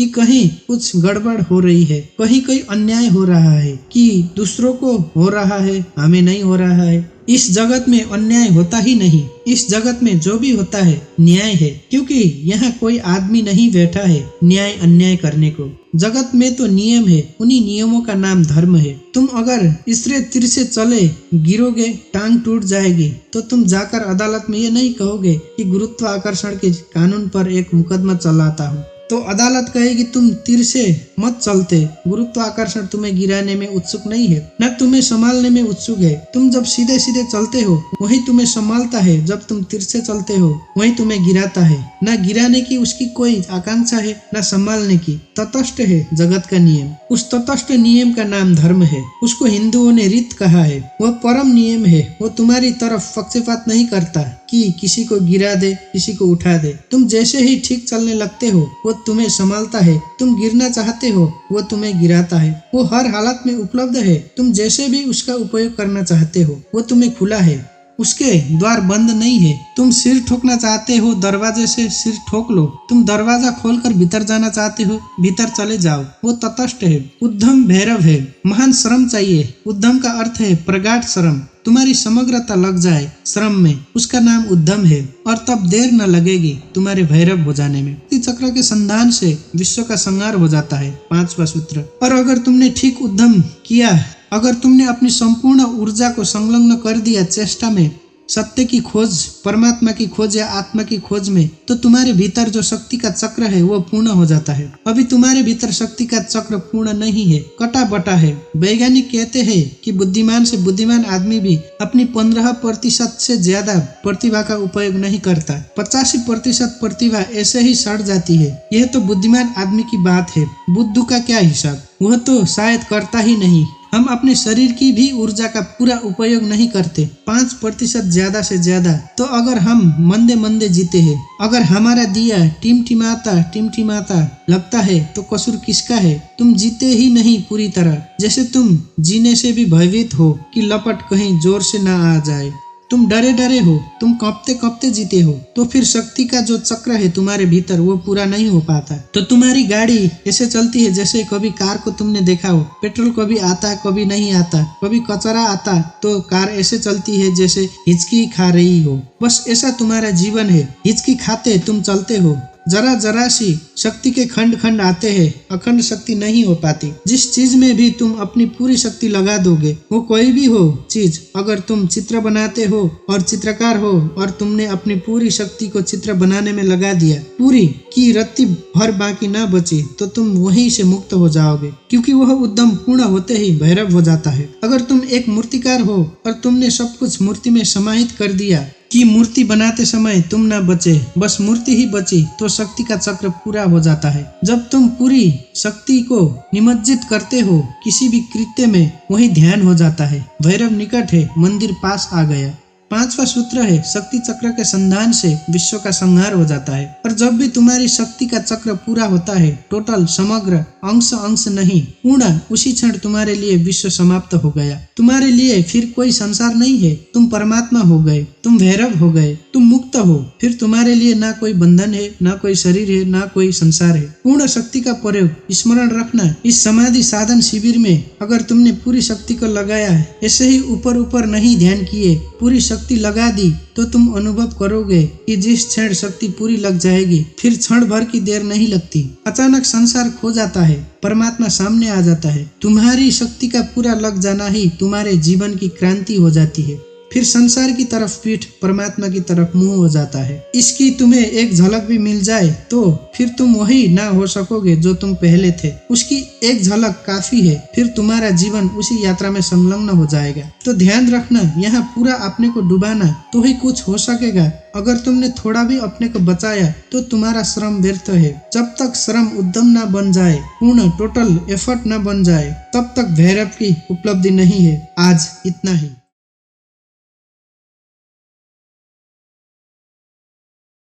कहीं कुछ गड़बड़ हो रही है, कहीं कोई अन्याय हो रहा है, कि दूसरों को हो रहा है, हमें नहीं हो रहा है। इस जगत में अन्याय होता ही नहीं। इस जगत में जो भी होता है न्याय है, क्योंकि यहाँ कोई आदमी नहीं बैठा है न्याय अन्याय करने को। जगत में तो नियम है, उन्हीं नियमों का नाम धर्म है। तुम अगर इसरे तिरछे चले गिरोगे, टांग टूट जाएगी, तो तुम जाकर अदालत में ये नहीं कहोगे कि गुरुत्वाकर्षण के कानून पर एक मुकदमा चलाता हूँ। तो अदालत कहेगी तुम तिरछे मत चलते, गुरुत्वाकर्षण तुम्हें गिराने में उत्सुक नहीं है, न तुम्हें संभालने में उत्सुक है। तुम जब सीधे सीधे चलते हो वही तुम्हें संभालता है, जब तुम तिरछे चलते हो वही तुम्हें गिराता है। न गिराने की उसकी कोई आकांक्षा है, न संभालने की। तटस्थ है जगत का नियम। उस तटस्थ नियम का नाम धर्म है। उसको हिंदुओं ने रीत कहा है। वह परम नियम है। वो तुम्हारी तरफ पक्षपात नहीं करता कि किसी को गिरा दे, किसी को उठा दे। तुम जैसे ही ठीक चलने लगते हो वो तुम्हें संभालता है। तुम गिरना चाहते हो वो तुम्हें गिराता है। वो हर हालत में उपलब्ध है। तुम जैसे भी उसका उपयोग करना चाहते हो वो तुम्हें खुला है, उसके द्वार बंद नहीं है। तुम सिर ठोकना चाहते हो, दरवाजे से सिर ठोक लो। तुम दरवाजा खोलकर भीतर जाना चाहते हो, भीतर चले जाओ। वो तटस्थ है। उद्यम भैरव है। महान श्रम चाहिए। उद्यम का अर्थ है प्रगाढ़ श्रम। तुम्हारी समग्रता लग जाए श्रम में, उसका नाम उद्यम है, और तब देर न लगेगी तुम्हारे भैरव हो जाने में। चक्र के संधान से विश्व का संहार हो जाता है। 5वां सूत्र। और अगर तुमने ठीक उद्यम किया, अगर तुमने अपनी संपूर्ण ऊर्जा को संलग्न कर दिया चेष्टा में, सत्य की खोज, परमात्मा की खोज या आत्मा की खोज में, तो तुम्हारे भीतर जो शक्ति का चक्र है वो पूर्ण हो जाता है। अभी तुम्हारे भीतर शक्ति का चक्र पूर्ण नहीं है, कटा बटा है। वैज्ञानिक कहते हैं कि बुद्धिमान से बुद्धिमान आदमी भी अपनी 15% से ज्यादा प्रतिभा का उपयोग नहीं करता। 85% प्रतिभा ऐसे ही सड़ जाती है। यह तो बुद्धिमान आदमी की बात है। बुद्धू का क्या हिसाब, वह तो शायद करता ही नहीं। हम अपने शरीर की भी ऊर्जा का पूरा उपयोग नहीं करते, 5% ज्यादा से ज्यादा। तो अगर हम मंदे मंदे जीते हैं, अगर हमारा दिया टिमटिमाता लगता है, तो कसूर किसका है? तुम जीते ही नहीं पूरी तरह। जैसे तुम जीने से भी भयभीत हो कि लपट कहीं जोर से ना आ जाए। तुम डरे डरे हो, तुम कपते कपते जीते हो, तो फिर शक्ति का जो चक्र है तुम्हारे भीतर वो पूरा नहीं हो पाता। तो तुम्हारी गाड़ी ऐसे चलती है जैसे कभी कार को तुमने देखा हो, पेट्रोल कभी आता कभी नहीं आता, कभी कचरा आता, तो कार ऐसे चलती है जैसे हिचकी खा रही हो। बस ऐसा तुम्हारा जीवन है। हिचकी खाते तुम चलते हो। जरा जरा सी शक्ति के खंड खंड आते हैं, अखंड शक्ति नहीं हो पाती। जिस चीज में भी तुम अपनी पूरी शक्ति लगा दोगे, वो कोई भी हो चीज, अगर तुम चित्र बनाते हो और चित्रकार हो और तुमने अपनी पूरी शक्ति को चित्र बनाने में लगा दिया, पूरी की रत्ती भर बाकी ना बची, तो तुम वहीं से मुक्त हो जाओगे, क्योंकि वह उद्यम पूर्ण होते ही भैरव हो जाता है। अगर तुम एक मूर्तिकार हो और तुमने सब कुछ मूर्ति में समाहित कर दिया कि मूर्ति बनाते समय तुम ना बचे, बस मूर्ति ही बची, तो शक्ति का चक्र पूरा हो जाता है। जब तुम पूरी शक्ति को निमज्जित करते हो किसी भी कृत्य में, वही ध्यान हो जाता है। भैरव निकट है, मंदिर पास आ गया। 5वां सूत्र है शक्ति चक्र के संधान से विश्व का संहार हो जाता है। और जब भी तुम्हारी शक्ति का चक्र पूरा होता है, टोटल समग्र, अंश अंश नहीं, पूर्ण, उसी क्षण तुम्हारे लिए विश्व समाप्त हो गया। तुम्हारे लिए फिर कोई संसार नहीं है। तुम परमात्मा हो गए, तुम भैरव हो गए, तुम मुक्त हो। फिर तुम्हारे लिए ना कोई बंधन है, ना कोई शरीर है, ना कोई संसार है। पूर्ण शक्ति का प्रयोग स्मरण रखना। इस समाधि साधन शिविर में अगर तुमने पूरी शक्ति को लगाया, ऐसे ही ऊपर ऊपर नहीं ध्यान किए, पूरी शक्ति लगा दी, तो तुम अनुभव करोगे कि जिस क्षण शक्ति पूरी लग जाएगी, फिर क्षण भर की देर नहीं लगती। अचानक संसार खो जाता है, परमात्मा सामने आ जाता है। तुम्हारी शक्ति का पूरा लग जाना ही तुम्हारे जीवन की क्रांति हो जाती है। फिर संसार की तरफ पीठ, परमात्मा की तरफ मुंह हो जाता है। इसकी तुम्हें एक झलक भी मिल जाए तो फिर तुम वही ना हो सकोगे जो तुम पहले थे। उसकी एक झलक काफी है, फिर तुम्हारा जीवन उसी यात्रा में संलग्न हो जाएगा। तो ध्यान रखना, यहाँ पूरा अपने को डुबाना तो ही कुछ हो सकेगा। अगर तुमने थोड़ा भी अपने को बचाया तो तुम्हारा श्रम व्यर्थ है। जब तक श्रम उद्यम ना बन जाए, पूर्ण टोटल एफर्ट ना बन जाए, तब तक भैरव की उपलब्धि नहीं है। आज इतना ही।